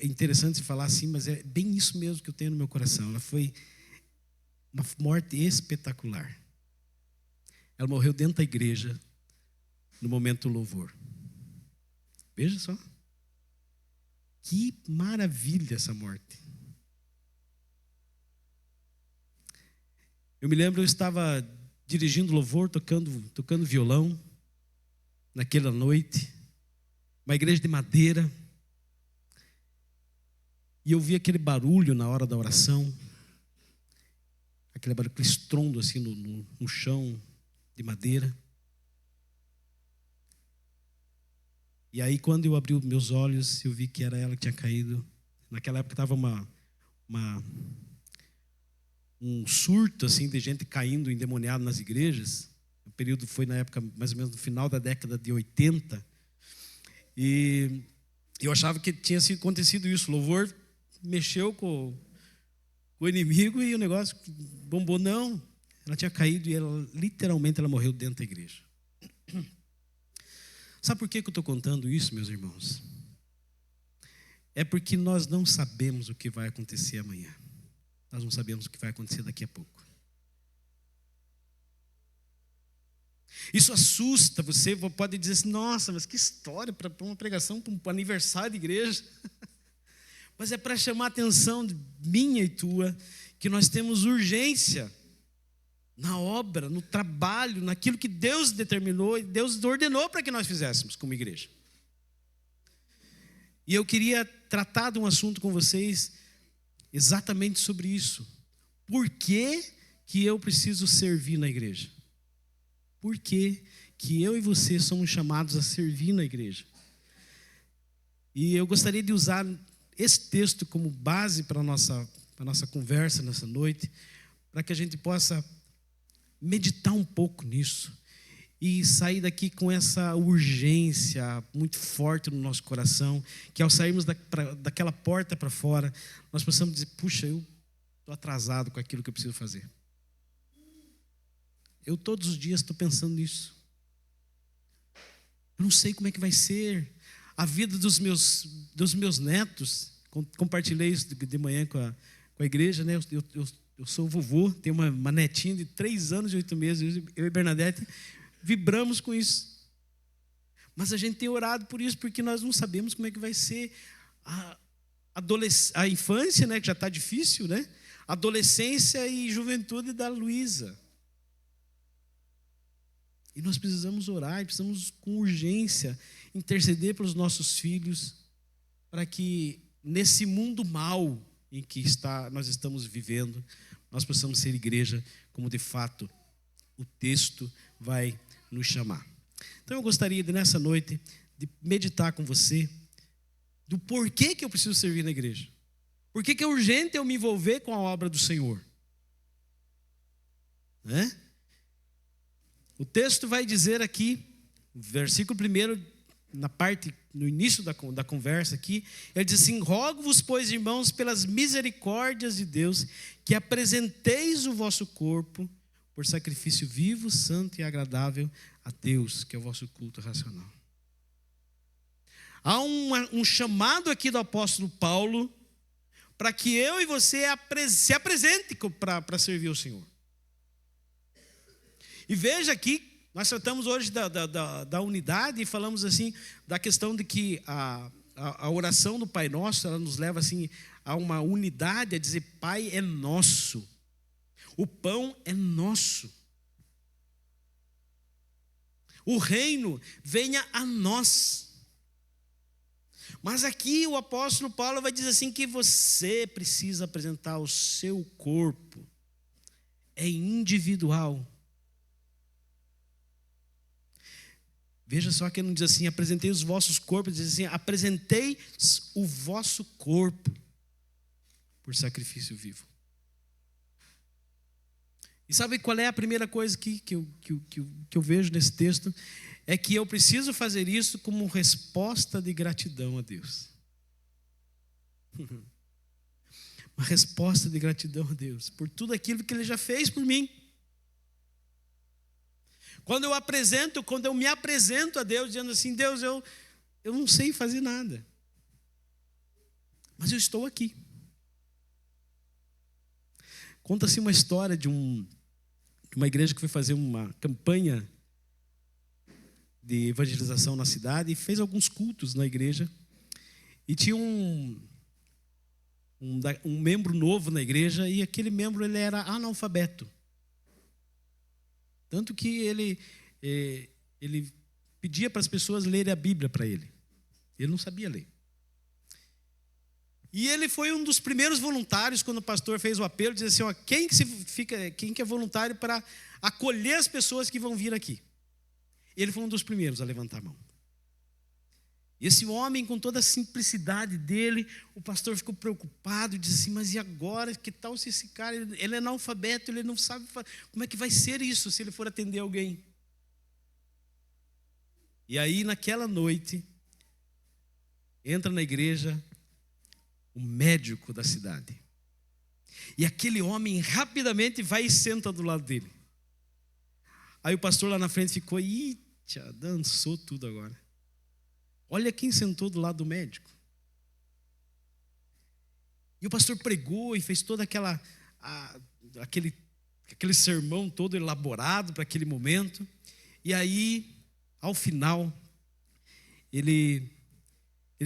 interessante falar assim, mas é bem isso mesmo que eu tenho no meu coração. Ela foi uma morte espetacular. Ela morreu dentro da igreja, no momento do louvor. Veja só. Que maravilha essa morte. Eu me lembro, eu estava dirigindo louvor, tocando violão, naquela noite, uma igreja de madeira, e eu vi aquele barulho na hora da oração, aquele barulho, aquele estrondo assim no chão de madeira. E aí, quando eu abri os meus olhos, eu vi que era ela que tinha caído. Naquela época estava um surto assim de gente caindo endemoniada nas igrejas. O período foi na época, mais ou menos no final da década de 80. E eu achava que tinha sido acontecido isso. O louvor mexeu com o inimigo e o negócio bombou. Não, ela tinha caído e ela literalmente ela morreu dentro da igreja. Sabe por que eu estou contando isso, meus irmãos? É porque nós não sabemos o que vai acontecer amanhã. Nós não sabemos o que vai acontecer daqui a pouco. Isso assusta você, pode dizer assim, nossa, mas que história para uma pregação, para um aniversário de igreja. Mas é para chamar a atenção minha e tua, que nós temos urgência na obra, no trabalho, naquilo que Deus determinou e Deus ordenou para que nós fizéssemos como igreja. E eu queria tratar de um assunto com vocês exatamente sobre isso. Por que eu preciso servir na igreja? Por que eu e você somos chamados a servir na igreja? E eu gostaria de usar esse texto como base para a nossa conversa nessa noite, para que a gente possa meditar um pouco nisso e sair daqui com essa urgência muito forte no nosso coração, que ao sairmos daquela porta para fora, nós possamos dizer, puxa, eu estou atrasado com aquilo que eu preciso fazer. Eu todos os dias estou pensando nisso. Eu não sei como é que vai ser a vida dos meus netos. Compartilhei isso de manhã com a igreja, né? Eu sou vovô, tenho uma netinha de 3 anos e 8 meses. Eu e Bernadette vibramos com isso. Mas a gente tem orado por isso, porque nós não sabemos como é que vai ser a infância, né? Que já está difícil, né? Adolescência e juventude da Luísa. E nós precisamos orar, precisamos com urgência interceder pelos nossos filhos, para que nesse mundo mau em que nós estamos vivendo, nós possamos ser igreja como de fato o texto vai nos chamar. Então eu gostaria de nessa noite de meditar com você do porquê que eu preciso servir na igreja. Por que é urgente eu me envolver com a obra do Senhor? Né? O texto vai dizer aqui, versículo 1, no início da conversa aqui, ele diz assim, rogo-vos, pois, irmãos, pelas misericórdias de Deus, que apresenteis o vosso corpo por sacrifício vivo, santo e agradável a Deus, que é o vosso culto racional. Há um chamado aqui do apóstolo Paulo, para que eu e você se apresente para servir o Senhor. E veja aqui, nós tratamos hoje da unidade e falamos assim, da questão de que a oração do Pai Nosso, ela nos leva assim a uma unidade, a dizer, Pai é nosso, o pão é nosso, o reino venha a nós. Mas aqui o apóstolo Paulo vai dizer assim, que você precisa apresentar o seu corpo. é individual. Veja só que ele não diz assim, apresentei os vossos corpos, diz assim, apresentei o vosso corpo por sacrifício vivo. E sabe qual é a primeira coisa que eu vejo nesse texto? É que eu preciso fazer isso como resposta de gratidão a Deus. Uma resposta de gratidão a Deus por tudo aquilo que Ele já fez por mim. Quando eu me apresento a Deus, dizendo assim, Deus, eu não sei fazer nada, mas eu estou aqui. Conta-se uma história de uma igreja que foi fazer uma campanha de evangelização na cidade e fez alguns cultos na igreja. E tinha um membro novo na igreja, e aquele membro ele era analfabeto. Tanto que ele pedia para as pessoas lerem a Bíblia para ele. Ele não sabia ler. E ele foi um dos primeiros voluntários, quando o pastor fez o apelo, dizia assim, ó, quem que é voluntário para acolher as pessoas que vão vir aqui? Ele foi um dos primeiros a levantar a mão. E esse homem, com toda a simplicidade dele, o pastor ficou preocupado e disse assim, mas e agora? Que tal se esse cara, ele é analfabeto, ele não sabe, como é que vai ser isso se ele for atender alguém? E aí, naquela noite, entra na igreja o médico da cidade. E aquele homem rapidamente vai e senta do lado dele. Aí o pastor lá na frente ficou, dançou tudo agora. Olha quem sentou do lado do médico. E o pastor pregou e fez toda aquele sermão todo elaborado para aquele momento. E aí, ao final, ele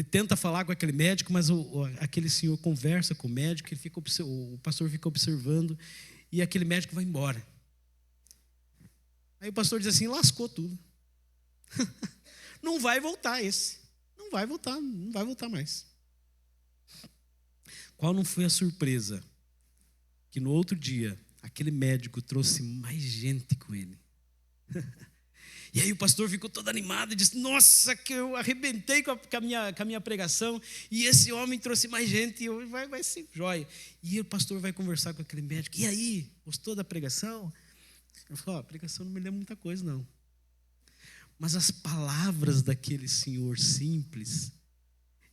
tenta falar com aquele médico, mas aquele senhor conversa com o médico, o pastor fica observando, e aquele médico vai embora. Aí o pastor diz assim, lascou tudo. Não vai voltar esse. Não vai voltar mais. Qual não foi a surpresa? Que no outro dia, aquele médico trouxe mais gente com ele. E aí o pastor ficou todo animado e disse, nossa, que eu arrebentei com a minha pregação, e esse homem trouxe mais gente, e vai ser jóia. E o pastor vai conversar com aquele médico, e aí, gostou da pregação? Eu falo, a pregação não me lembra muita coisa, não. Mas as palavras daquele senhor simples,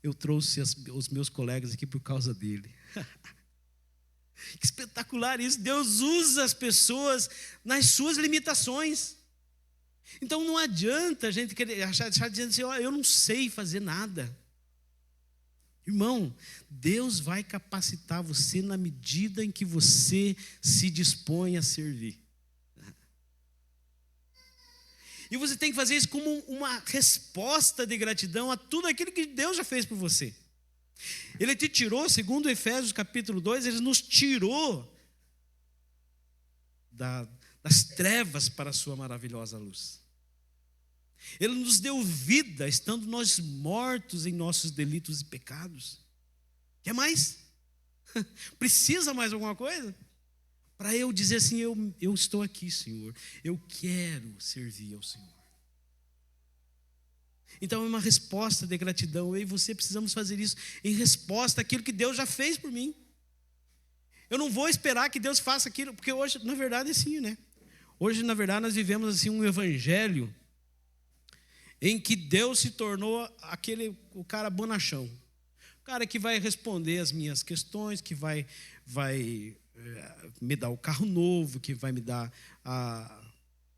eu trouxe os meus colegas aqui por causa dele. Que espetacular isso. Deus usa as pessoas nas suas limitações. Então não adianta a gente querer deixar dizendo assim, eu não sei fazer nada. Irmão, Deus vai capacitar você na medida em que você se dispõe a servir. E você tem que fazer isso como uma resposta de gratidão a tudo aquilo que Deus já fez por você. Ele te tirou, segundo Efésios capítulo 2, Ele nos tirou das trevas para a sua maravilhosa luz. Ele nos deu vida, estando nós mortos em nossos delitos e pecados. Quer mais? Precisa mais alguma coisa? Para eu dizer assim, eu estou aqui, Senhor. Eu quero servir ao Senhor. Então é uma resposta de gratidão. Eu e você precisamos fazer isso em resposta àquilo que Deus já fez por mim. Eu não vou esperar que Deus faça aquilo, porque hoje, na verdade, é assim, né? Hoje, na verdade, nós vivemos assim um evangelho em que Deus se tornou o cara bonachão. O cara que vai responder as minhas questões, que vai me dar o carro novo, que vai me dar,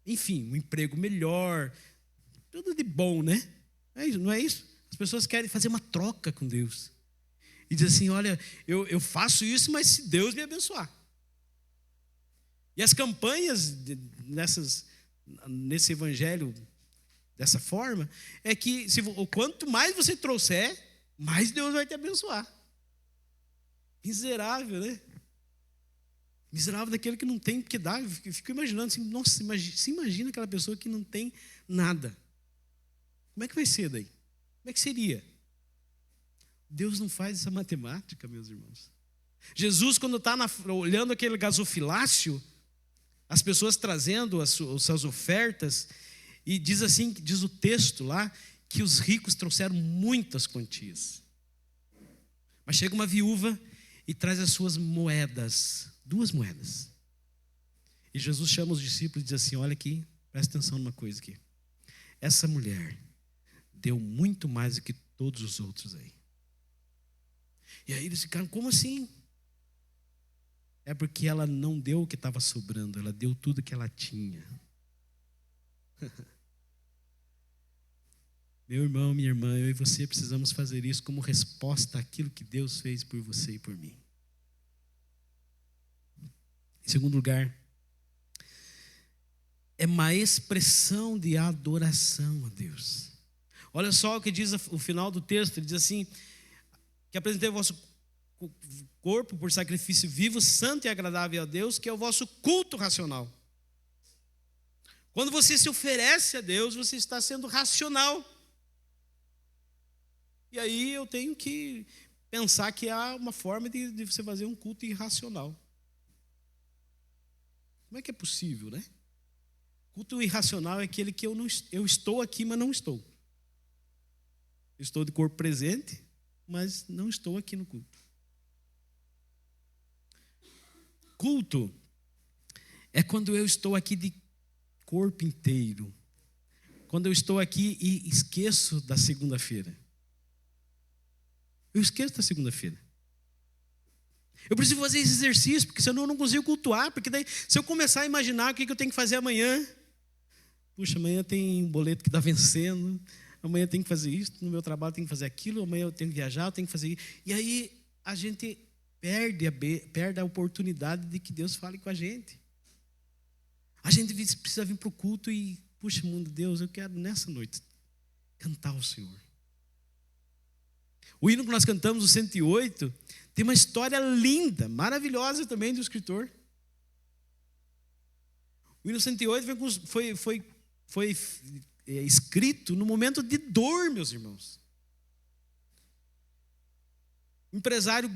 enfim, um emprego melhor. Tudo de bom, né? Não é isso? As pessoas querem fazer uma troca com Deus. E diz assim, olha, eu faço isso, mas se Deus me abençoar. E as campanhas nesse evangelho, dessa forma, é que quanto mais você trouxer, mais Deus vai te abençoar. Miserável, né? Miserável daquele que não tem o que dar. Eu fico imaginando assim, nossa, se imagina aquela pessoa que não tem nada. Como é que vai ser daí? Como é que seria? Deus não faz essa matemática, meus irmãos. Jesus, quando está olhando aquele gasofilácio, as pessoas trazendo as suas ofertas, e diz assim, diz o texto lá, que os ricos trouxeram muitas quantias. Mas chega uma viúva e traz as suas moedas, 2 moedas. E Jesus chama os discípulos e diz assim: olha aqui, presta atenção numa coisa aqui. Essa mulher deu muito mais do que todos os outros aí. E aí eles ficaram, como assim? É porque ela não deu o que estava sobrando, ela deu tudo que ela tinha. Meu irmão, minha irmã, eu e você precisamos fazer isso como resposta àquilo que Deus fez por você e por mim. Em segundo lugar, é uma expressão de adoração a Deus. Olha só o que diz o final do texto, ele diz assim, que apresentei o vosso corpo por sacrifício vivo, santo e agradável a Deus, que é o vosso culto racional. Quando você se oferece a Deus, você está sendo racional. E aí eu tenho que pensar que há uma forma de você fazer um culto irracional. Como é que é possível, né? Culto irracional é aquele que eu estou aqui, mas não estou. Eu estou de corpo presente, mas não estou aqui no culto. Culto é quando eu estou aqui de corpo inteiro. Quando eu estou aqui e esqueço da segunda-feira. Eu esqueço da segunda-feira. Eu preciso fazer esse exercício, porque senão eu não consigo cultuar. Porque daí, se eu começar a imaginar o que eu tenho que fazer amanhã, puxa, amanhã tem um boleto que está vencendo, amanhã tem que fazer isso, no meu trabalho tem que fazer aquilo, amanhã eu tenho que viajar, eu tenho que fazer isso. E aí a gente perde a oportunidade de que Deus fale com a gente. A gente precisa vir para o culto e, puxa, mundo, Deus, eu quero nessa noite cantar ao Senhor. O hino que nós cantamos, o 108, tem uma história linda, maravilhosa também do escritor. O hino 108 foi escrito no momento de dor, meus irmãos. Um empresário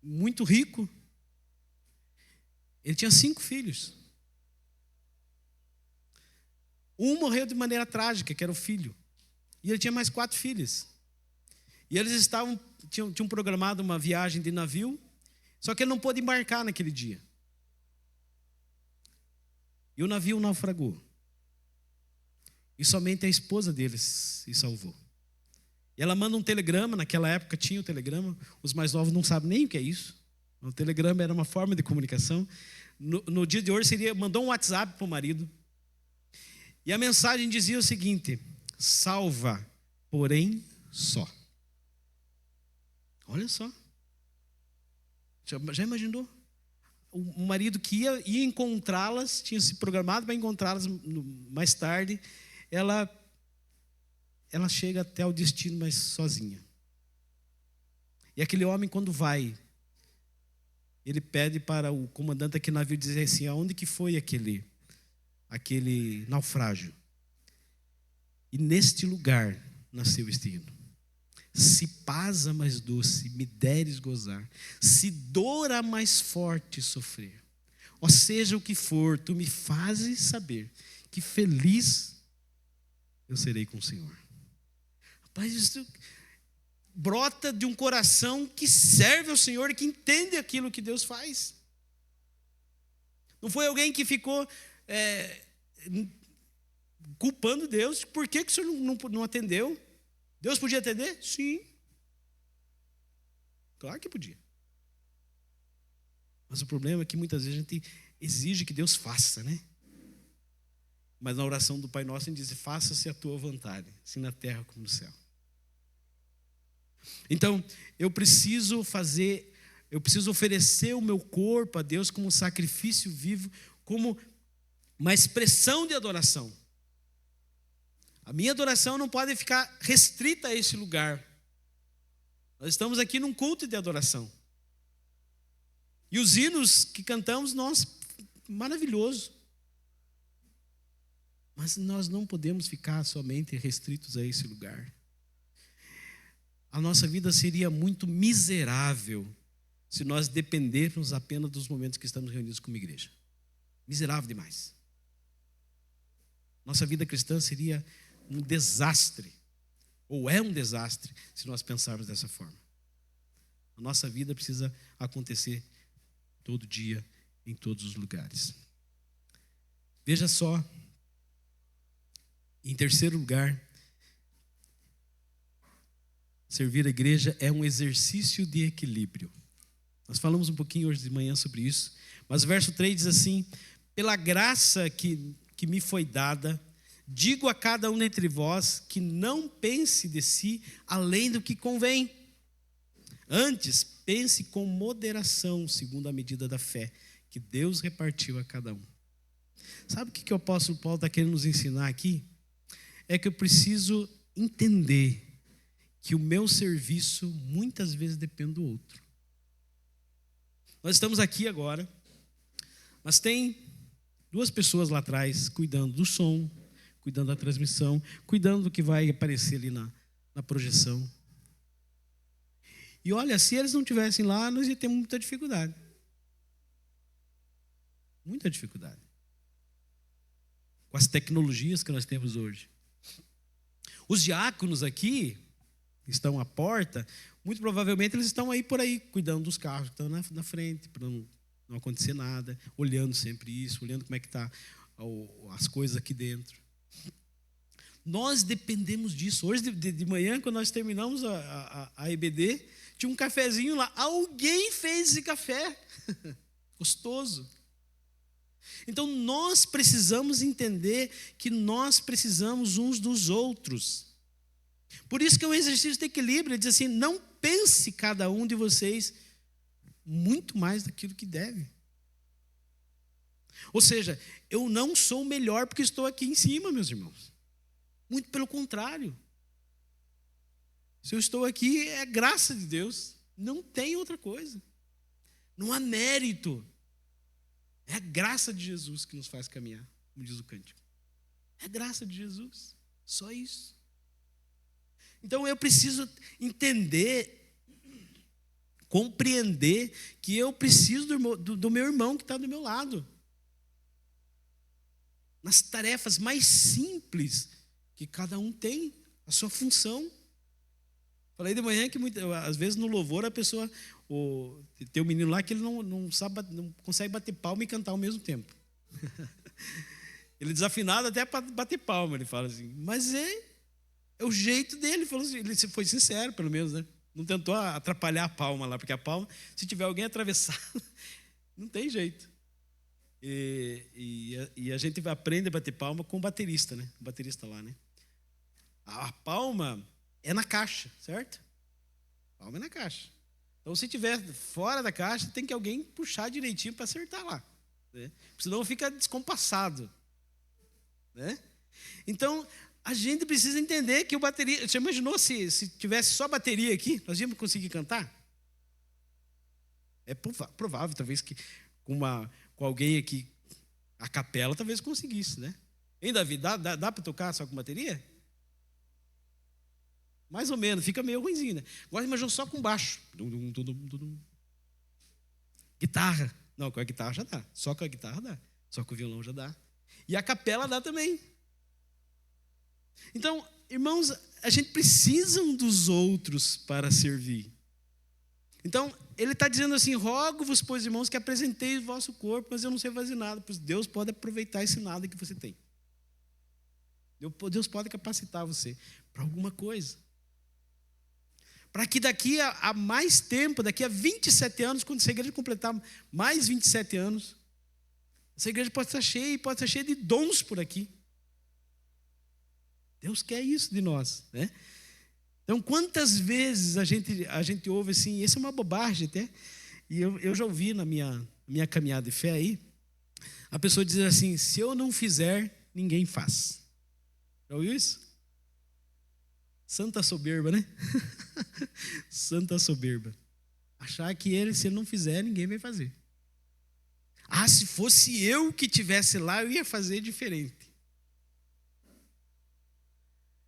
muito rico, ele tinha 5 filhos. Um morreu de maneira trágica, que era o filho. E ele tinha mais 4 filhas. E eles tinham programado uma viagem de navio, só que ele não pôde embarcar naquele dia. E o navio naufragou. E somente a esposa deles se salvou. E ela manda um telegrama, naquela época tinha o telegrama, os mais novos não sabem nem o que é isso. O telegrama era uma forma de comunicação. No dia de hoje mandou um WhatsApp para o marido. E a mensagem dizia o seguinte: salva, porém só. Olha só. Já imaginou? O marido que ia encontrá-las, tinha se programado para encontrá-las mais tarde, ela chega até o destino, mas sozinha. E aquele homem, quando vai, ele pede para o comandante daquele navio dizer assim: aonde que foi aquele naufrágio? E neste lugar nasceu este hino. Se paz a mais doce me deres gozar, se dor a mais forte sofrer, ou seja o que for, tu me fazes saber que feliz eu serei com o Senhor. Rapaz, isso brota de um coração que serve ao Senhor e que entende aquilo que Deus faz. Não foi alguém que ficou culpando Deus. Por que o Senhor não atendeu? Deus podia atender? Sim. Claro que podia. Mas o problema é que muitas vezes a gente exige que Deus faça, né? Mas na oração do Pai Nosso a gente diz: faça-se a tua vontade, assim na terra como no céu. Então, eu preciso oferecer o meu corpo a Deus como um sacrifício vivo, como uma expressão de adoração. A minha adoração não pode ficar restrita a esse lugar. Nós estamos aqui num culto de adoração. E os hinos que cantamos, maravilhoso. Mas nós não podemos ficar somente restritos a esse lugar. A nossa vida seria muito miserável se nós dependermos apenas dos momentos que estamos reunidos como igreja. miserável demais. Nossa vida cristã seria um desastre, ou é um desastre, se nós pensarmos dessa forma. A nossa vida precisa acontecer todo dia, em todos os lugares. Veja só, em terceiro lugar, servir a igreja é um exercício de equilíbrio. Nós falamos um pouquinho hoje de manhã sobre isso, mas o verso 3 diz assim: pela graça que me foi dada, digo a cada um dentre vós que não pense de si além do que convém. Antes, pense com moderação, segundo a medida da fé que Deus repartiu a cada um. Sabe o que o apóstolo Paulo está querendo nos ensinar aqui? É que eu preciso entender que o meu serviço muitas vezes depende do outro. Nós estamos aqui agora, mas tem duas pessoas lá atrás cuidando do som, cuidando da transmissão, cuidando do que vai aparecer ali na projeção. E olha, se eles não estivessem lá, nós ia ter muita dificuldade. Muita dificuldade. Com as tecnologias que nós temos hoje. Os diáconos aqui estão à porta, muito provavelmente eles estão aí por aí, cuidando dos carros que estão na frente, para não acontecer nada, olhando sempre isso, olhando como é que está as coisas aqui dentro. Nós dependemos disso. Hoje de manhã, quando nós terminamos a EBD, tinha um cafezinho lá. Alguém fez esse café. Gostoso. Então, nós precisamos entender que nós precisamos uns dos outros. Por isso que é um exercício de equilíbrio. Ele diz assim: não pense cada um de vocês muito mais daquilo que deve. Ou seja, eu não sou melhor porque estou aqui em cima, meus irmãos. Muito pelo contrário. Se eu estou aqui, é graça de Deus. Não tem outra coisa. Não há mérito. É a graça de Jesus que nos faz caminhar, como diz o cântico. É a graça de Jesus. Só isso. Então eu preciso entender, compreender que eu preciso do meu irmão que está do meu lado. Nas tarefas mais simples que cada um tem, a sua função. Falei de manhã que às vezes no louvor a pessoa, tem um menino lá que ele não consegue bater palma e cantar ao mesmo tempo. Ele é desafinado até para bater palma, ele fala assim, mas é o jeito dele, falou assim, ele foi sincero pelo menos, né? Não tentou atrapalhar a palma lá, porque a palma, se tiver alguém atravessado, não tem jeito. E a gente aprende a bater palma com o baterista, né? O baterista lá, né? A palma é na caixa, certo? A palma é na caixa. Então, se estiver fora da caixa, tem que alguém puxar direitinho para acertar lá, né? Senão fica descompassado, né? Então, a gente precisa entender que o bateria... Você imaginou se tivesse só bateria aqui? Nós íamos conseguir cantar? É provável, talvez, que com alguém aqui, a capela, talvez conseguisse, né? Hein, Davi, dá para tocar só com bateria? Mais ou menos, fica meio ruimzinho, né? Agora imagina só com baixo. Guitarra. Não, com a guitarra já dá. Só com a guitarra dá. Só com o violão já dá. E a capela dá também. Então, irmãos, a gente precisa um dos outros para servir. Então, ele está dizendo assim: rogo-vos, pois, irmãos, que apresenteis o vosso corpo, mas eu não sei fazer nada, pois Deus pode aproveitar esse nada que você tem. Deus pode capacitar você para alguma coisa. Para que daqui a mais tempo, daqui a 27 anos, quando essa igreja completar mais 27 anos, essa igreja pode estar cheia de dons por aqui. Deus quer isso de nós, né? Então, quantas vezes a gente ouve assim, isso é uma bobagem até, e eu já ouvi na minha caminhada de fé aí, a pessoa dizer assim: se eu não fizer, ninguém faz. Já ouviu isso? Santa soberba, né? Santa soberba. Achar que se ele não fizer, ninguém vai fazer. Ah, se fosse eu que estivesse lá, eu ia fazer diferente.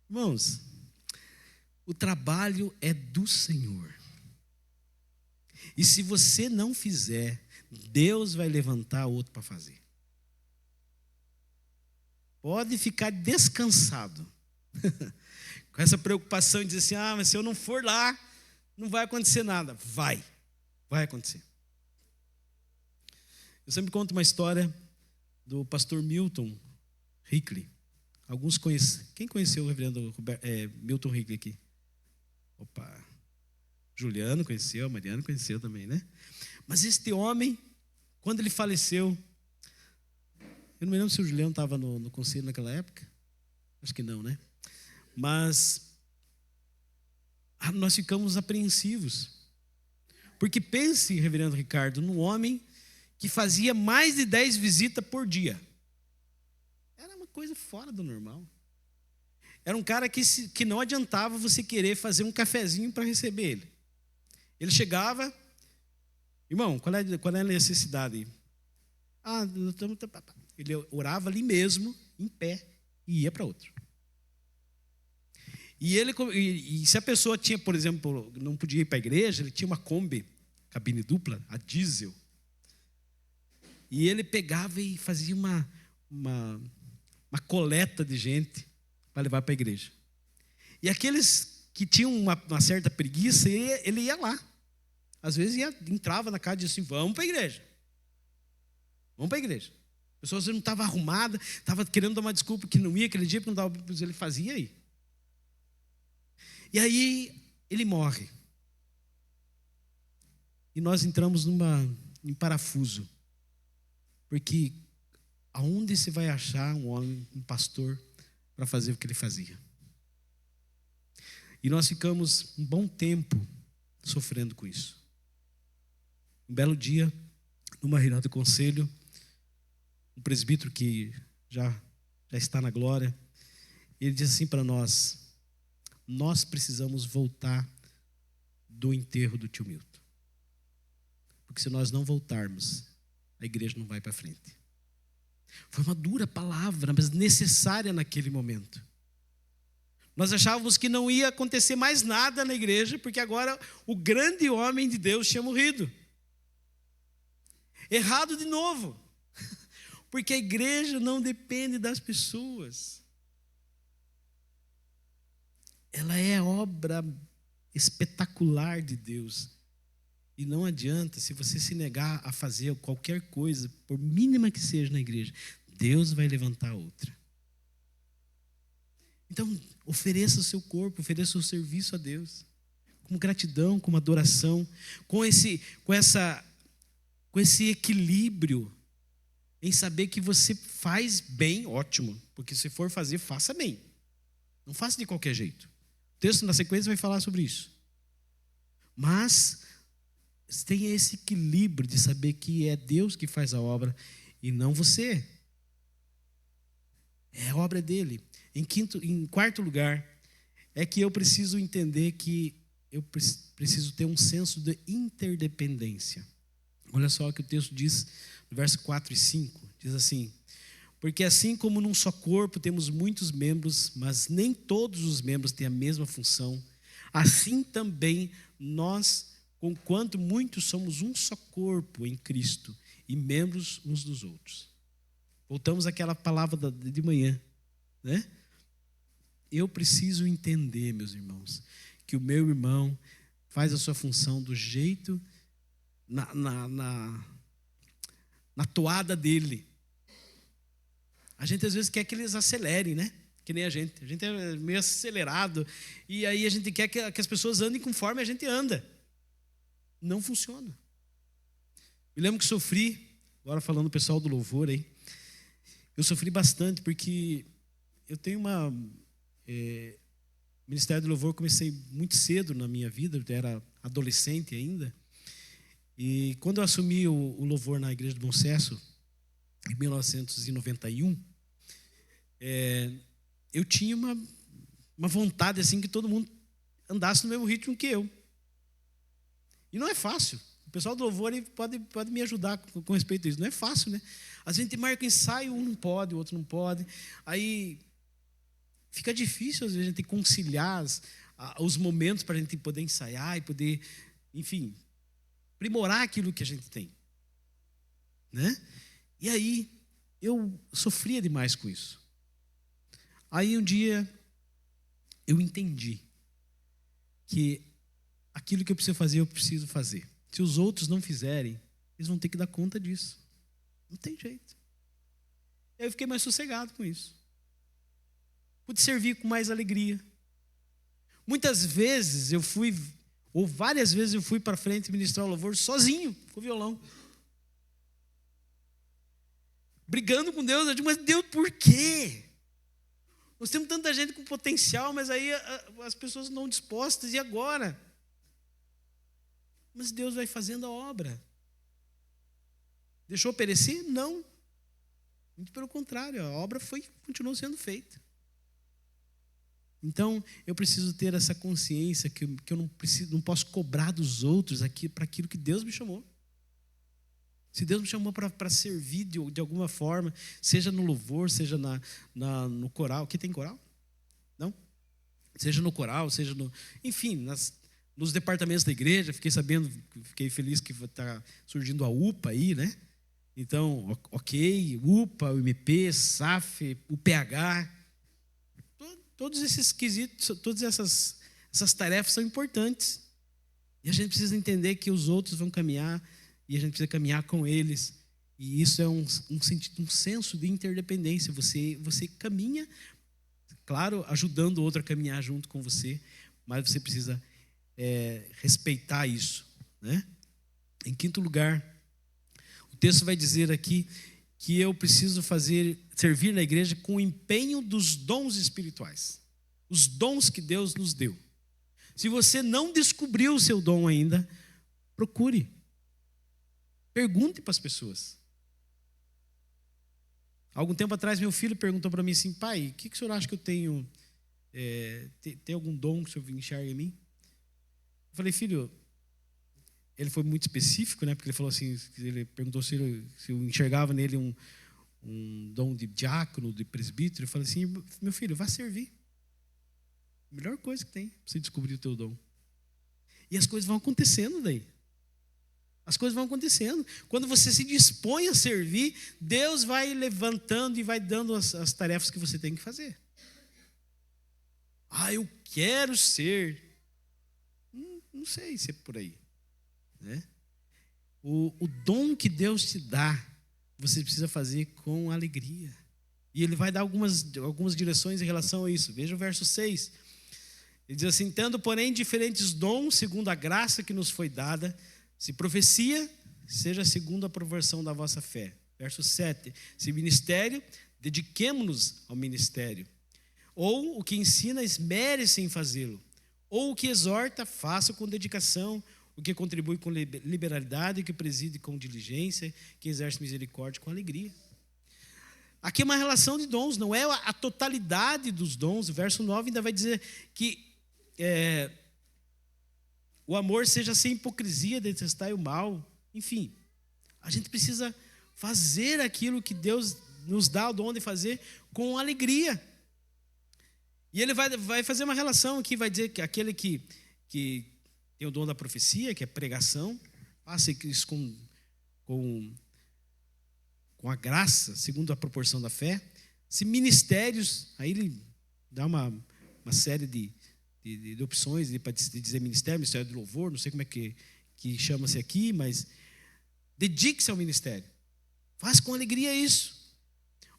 Irmãos, o trabalho é do Senhor. E se você não fizer, Deus vai levantar outro para fazer. pode ficar descansado. Com essa preocupação de dizer assim, mas se eu não for lá, não vai acontecer nada. Vai acontecer. Eu sempre conto uma história do pastor Milton Hinckley. Alguns conhecem. Quem conheceu o reverendo Milton Hinckley aqui? Opa! Juliano conheceu, Mariano conheceu também, né? Mas este homem, quando ele faleceu, eu não me lembro se o Juliano estava no conselho naquela época. Acho que não, né? Mas nós ficamos apreensivos. Porque pense, reverendo Ricardo, num homem que fazia mais de 10 visitas por dia. Era uma coisa fora do normal. Era um cara que não adiantava você querer fazer um cafezinho para receber ele. Ele chegava, irmão, qual é a necessidade? Ele orava ali mesmo, em pé, e ia para outro. E se a pessoa tinha, por exemplo, não podia ir para a igreja, ele tinha uma Kombi, cabine dupla, a diesel. E ele pegava e fazia uma coleta de gente para levar para a igreja. E aqueles que tinham uma certa preguiça, ele ia lá. Às vezes entrava na casa e dizia assim, vamos para a igreja. Vamos para a igreja. A pessoa às vezes não estava arrumada, estava querendo dar uma desculpa que não ia aquele dia, porque não dava, mas ele fazia aí. E aí ele morre. E nós entramos em parafuso. Porque aonde você vai achar um homem, um pastor, para fazer o que ele fazia? E nós ficamos um bom tempo sofrendo com isso. Um belo dia, numa reunião do conselho, um presbítero que já está na glória, ele disse assim para nós precisamos voltar do enterro do tio Milton. Porque se nós não voltarmos, a igreja não vai para frente. Foi uma dura palavra, mas necessária naquele momento. Nós achávamos que não ia acontecer mais nada na igreja, porque agora o grande homem de Deus tinha morrido. Errado de novo. Porque a igreja não depende das pessoas. Ela é obra espetacular de Deus. E não adianta, se você se negar a fazer qualquer coisa, por mínima que seja na igreja, Deus vai levantar outra. Então, ofereça o seu corpo, ofereça o serviço a Deus, com gratidão, com adoração, com esse equilíbrio, em saber que você faz bem, ótimo, porque se for fazer, faça bem. Não faça de qualquer jeito. O texto na sequência vai falar sobre isso. Mas tenha esse equilíbrio de saber que é Deus que faz a obra e não você. É a obra dele. Em quarto lugar, é que eu preciso entender que eu preciso ter um senso de interdependência. Olha só o que o texto diz no verso 4 e 5. Diz assim: porque assim como num só corpo temos muitos membros, mas nem todos os membros têm a mesma função, assim também nós, conquanto muitos, somos um só corpo em Cristo e membros uns dos outros. Voltamos àquela palavra de manhã, né? Eu preciso entender, meus irmãos, que o meu irmão faz a sua função do jeito, na toada dele. A gente às vezes quer que eles acelerem, né? Que nem a gente é meio acelerado, e aí a gente quer que as pessoas andem conforme a gente anda. Não funciona. Me lembro que sofri, agora falando do pessoal do louvor aí, eu sofri bastante, porque eu tenho Ministério do Louvor, eu comecei muito cedo na minha vida, eu era adolescente ainda, e quando eu assumi o louvor na Igreja do Bom Sucesso, em 1991, eu tinha uma vontade assim que todo mundo andasse no mesmo ritmo que eu. E não é fácil. O pessoal do louvor pode me ajudar com respeito a isso. Não é fácil, né? A gente marca ensaio, um não pode, o outro não pode. Aí fica difícil, às vezes, a gente conciliar os momentos para a gente poder ensaiar e poder, enfim, aprimorar aquilo que a gente tem, né? E aí eu sofria demais com isso. Aí um dia eu entendi que aquilo que eu preciso fazer, eu preciso fazer. Se os outros não fizerem, eles vão ter que dar conta disso. Não tem jeito. Eu fiquei mais sossegado com isso. Pude servir com mais alegria. Muitas vezes várias vezes eu fui para frente ministrar o louvor sozinho, com o violão. Brigando com Deus, eu digo, mas Deus, por quê? Nós temos tanta gente com potencial, mas aí as pessoas não dispostas, e agora? Mas Deus vai fazendo a obra. Deixou perecer? Não. Muito pelo contrário, a obra continuou sendo feita. Então, eu preciso ter essa consciência que eu não posso cobrar dos outros aqui para aquilo que Deus me chamou. Se Deus me chamou para servir de alguma forma, seja no louvor, seja no coral. Aqui tem coral? Não? Seja no coral, seja no... Enfim, nos departamentos da igreja, fiquei feliz que está surgindo a UPA aí, né? Então, ok, UPA, UMP, SAF, UPH, todos esses quesitos, todas essas tarefas são importantes. E a gente precisa entender que os outros vão caminhar e a gente precisa caminhar com eles. E isso é um senso de interdependência. Você caminha, claro, ajudando o outro a caminhar junto com você, mas você precisa respeitar isso, né? Em quinto lugar, o texto vai dizer aqui que eu preciso servir na igreja com o empenho dos dons espirituais. Os dons que Deus nos deu. Se você não descobriu o seu dom ainda, procure. Pergunte para as pessoas. Algum tempo atrás, meu filho perguntou para mim assim, pai, o que o senhor acha que eu tenho? Tem algum dom que o senhor enxerga em mim? Eu falei, filho, ele foi muito específico, né? Porque ele falou assim, ele perguntou se eu enxergava nele um dom de diácono, de presbítero. Eu falei assim, meu filho, vá servir. A melhor coisa que tem, para você descobrir o teu dom. E as coisas vão acontecendo daí. As coisas vão acontecendo. Quando você se dispõe a servir, Deus vai levantando e vai dando as tarefas que você tem que fazer. Eu quero ser. Não sei se é por aí. Né? O dom que Deus te dá, você precisa fazer com alegria. E Ele vai dar algumas direções em relação a isso. Veja o verso 6. Ele diz assim, tendo, porém, diferentes dons, segundo a graça que nos foi dada, se profecia, seja segundo a proporção da vossa fé. Verso 7. Se ministério, dediquemo-nos ao ministério. Ou o que ensina, esmere-se em fazê-lo. Ou o que exorta, faça com dedicação. O que contribui com liberalidade, o que preside com diligência, que exerce misericórdia com alegria. Aqui é uma relação de dons, não é a totalidade dos dons. O verso 9 ainda vai dizer que o amor seja sem hipocrisia, detestai o mal. Enfim, a gente precisa fazer aquilo que Deus nos dá o dom de fazer com alegria. E ele vai fazer uma relação aqui, vai dizer que aquele que tem o dom da profecia, que é pregação, faça isso com a graça, segundo a proporção da fé. Se ministérios, aí ele dá uma série de opções para dizer ministério de louvor, não sei como é que chama-se aqui, mas dedique-se ao ministério. Faz com alegria isso.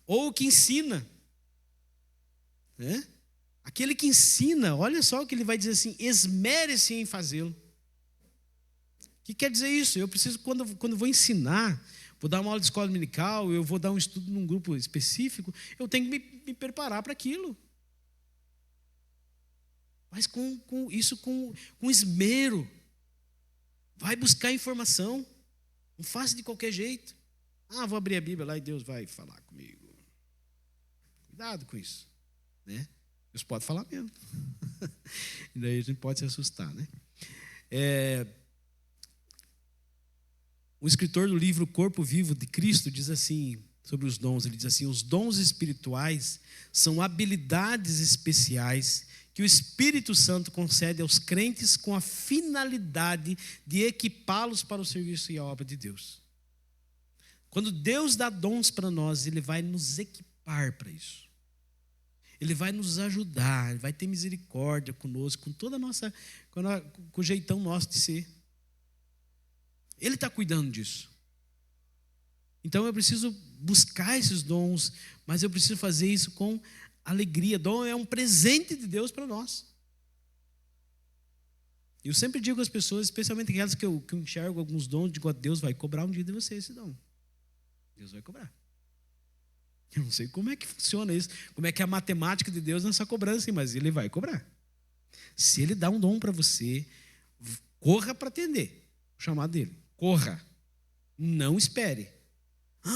Ou o que ensina. Né? Aquele que ensina, olha só o que ele vai dizer assim, esmere-se em fazê-lo. O que quer dizer isso? Eu preciso, quando vou ensinar, vou dar uma aula de escola dominical, eu vou dar um estudo num grupo específico, eu tenho que me preparar para aquilo. Mas com esmero. Vai buscar informação. Não faça de qualquer jeito. Vou abrir a Bíblia lá e Deus vai falar comigo. Cuidado com isso. Né? Deus pode falar mesmo. E daí a gente pode se assustar. Né? O escritor do livro Corpo Vivo de Cristo diz assim, sobre os dons, ele diz assim, os dons espirituais são habilidades especiais que o Espírito Santo concede aos crentes com a finalidade de equipá-los para o serviço e a obra de Deus. Quando Deus dá dons para nós, Ele vai nos equipar para isso. Ele vai nos ajudar, Ele vai ter misericórdia conosco, com toda a nossa, com o jeitão nosso de ser. Ele está cuidando disso. Então eu preciso buscar esses dons, mas eu preciso fazer isso com alegria. Dom é um presente de Deus para nós. Eu sempre digo às pessoas, especialmente aquelas que eu enxergo alguns dons, digo, Deus vai cobrar um dia de você esse dom. Deus vai cobrar. Eu não sei como é que funciona isso, como é que é a matemática de Deus nessa cobrança, mas Ele vai cobrar. Se Ele dá um dom para você, corra para atender o chamado dele. Corra. Não espere.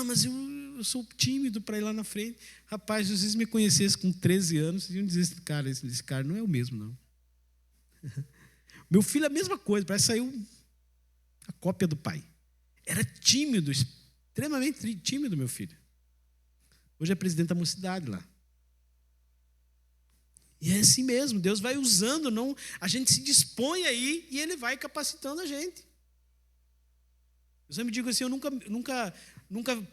Mas eu sou tímido para ir lá na frente. Rapaz, se vocês me conhecessem com 13 anos, vocês iam dizer, esse cara não é o mesmo, não. Meu filho é a mesma coisa, parece que saiu a cópia do pai. Era tímido, extremamente tímido, meu filho. Hoje é presidente da mocidade lá. E é assim mesmo, Deus vai usando, não, a gente se dispõe aí e Ele vai capacitando a gente. Eu sempre digo assim, eu nunca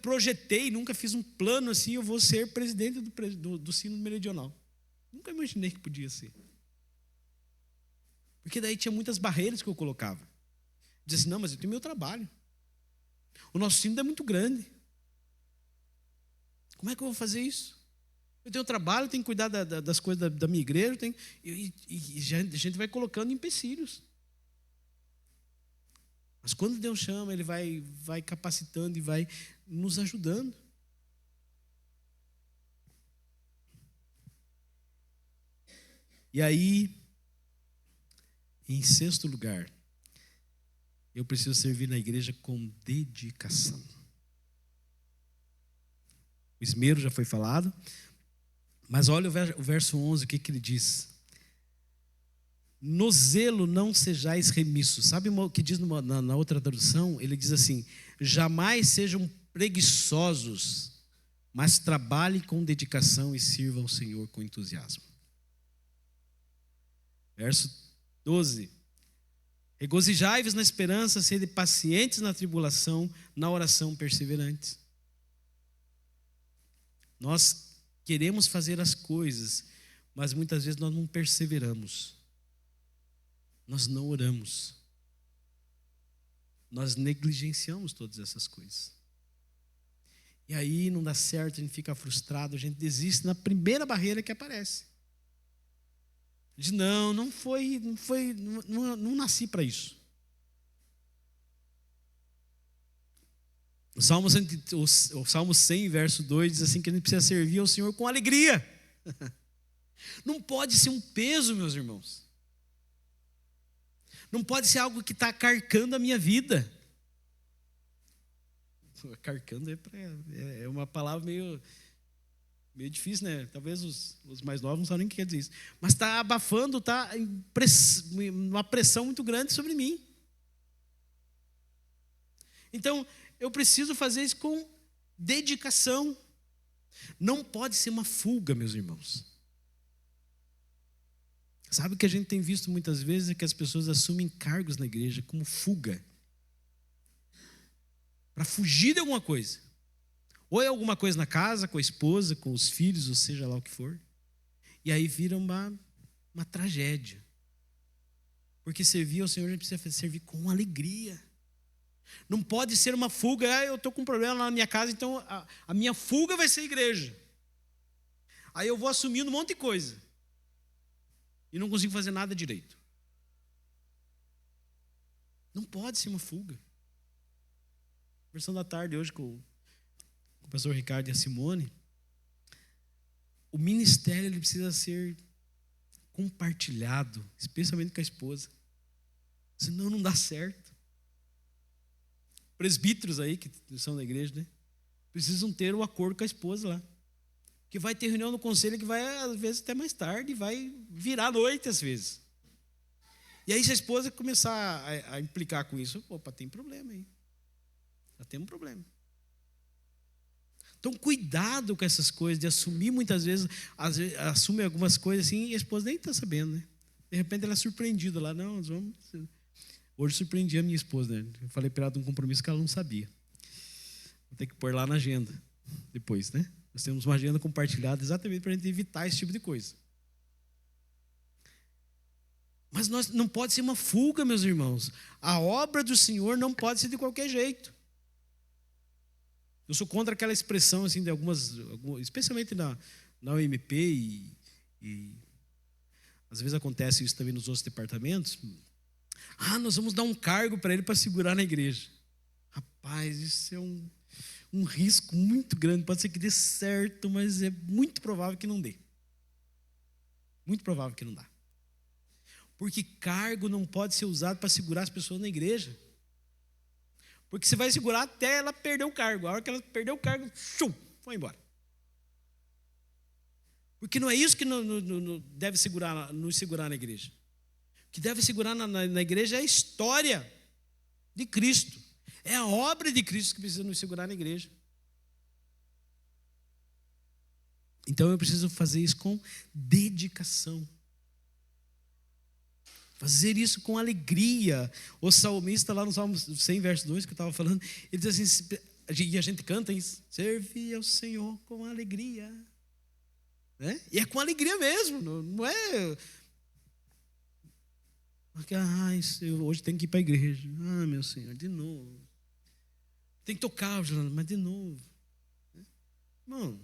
projetei, nunca fiz um plano assim, eu vou ser presidente do Sínodo Meridional. Nunca imaginei que podia ser. Porque daí tinha muitas barreiras que eu colocava. Dizia assim, não, mas eu tenho meu trabalho. O nosso sínodo é muito grande. Como é que eu vou fazer isso? Eu tenho trabalho, tenho que cuidar das coisas da minha igreja, e a gente vai colocando empecilhos. Mas quando Deus chama, Ele vai capacitando e vai nos ajudando. E aí, em sexto lugar, eu preciso servir na igreja com dedicação. O esmero já foi falado, mas olha o verso 11, o que ele diz? No zelo não sejais remissos. Sabe o que diz na outra tradução? Ele diz assim, jamais sejam preguiçosos, mas trabalhem com dedicação e sirvam ao Senhor com entusiasmo. Verso 12. Regozijai-vos na esperança, sede pacientes na tribulação, na oração perseverantes. Nós queremos fazer as coisas, mas muitas vezes nós não perseveramos. Nós não oramos. Nós negligenciamos todas essas coisas. E aí não dá certo, a gente fica frustrado, a gente desiste na primeira barreira que aparece. Diz, não nasci para isso. O Salmo 100, verso 2, diz assim que a gente precisa servir ao Senhor com alegria. Não pode ser um peso, meus irmãos. Não pode ser algo que está carcando a minha vida. Carcando é uma palavra meio difícil, né? Talvez os mais novos não sabem nem o que quer dizer isso. Mas está abafando, está uma pressão muito grande sobre mim. Então, eu preciso fazer isso com dedicação. Não pode ser uma fuga, meus irmãos. Sabe o que a gente tem visto muitas vezes é que as pessoas assumem cargos na igreja como fuga. Para fugir de alguma coisa. Ou é alguma coisa na casa, com a esposa, com os filhos, ou seja lá o que for. E aí vira uma tragédia. Porque servir ao Senhor a gente precisa servir com alegria. Não pode ser uma fuga, eu estou com um problema lá na minha casa, então a minha fuga vai ser a igreja. Aí eu vou assumindo um monte de coisa. E não consigo fazer nada direito. Não pode ser uma fuga. Versão da tarde hoje com o pastor Ricardo e a Simone. O ministério ele precisa ser compartilhado, especialmente com a esposa. Senão não dá certo. Presbíteros aí, que são da igreja, né? Precisam ter o acordo com a esposa lá. Que vai ter reunião no conselho que vai, às vezes, até mais tarde, vai virar noite, às vezes. E aí, se a esposa começar a implicar com isso, opa, tem problema aí. Já tem um problema. Então, cuidado com essas coisas, de assumir muitas vezes, assume algumas coisas assim, e a esposa nem está sabendo, né? De repente, ela é surpreendida lá, não, nós vamos... Hoje surpreendi a minha esposa, né? Eu falei para ela de um compromisso que ela não sabia. Vou ter que pôr lá na agenda, depois, né? Nós temos uma agenda compartilhada exatamente para a gente evitar esse tipo de coisa. Mas não pode ser uma fuga, meus irmãos. A obra do Senhor não pode ser de qualquer jeito. Eu sou contra aquela expressão assim de algumas especialmente na UMP e às vezes acontece isso também nos outros departamentos. Nós vamos dar um cargo para ele para segurar na igreja. Rapaz, isso é um risco muito grande. Pode ser que dê certo, mas é muito provável que não dê. Muito provável que não dá. Porque cargo não pode ser usado para segurar as pessoas na igreja. Porque você vai segurar até ela perder o cargo. A hora que ela perder o cargo, foi embora. Porque não é isso que deve nos segurar na igreja. O que deve segurar na igreja é a história de Cristo. É a obra de Cristo que precisa nos segurar na igreja. Então eu preciso fazer isso com dedicação. Fazer isso com alegria. O salmista lá no Salmo 100, verso 2, que eu estava falando, ele diz assim, e a gente canta isso, serve ao Senhor com alegria. Né? E é com alegria mesmo, não é... eu hoje tenho que ir para a igreja. Meu Senhor, de novo. Tem que tocar, mas de novo. Irmão,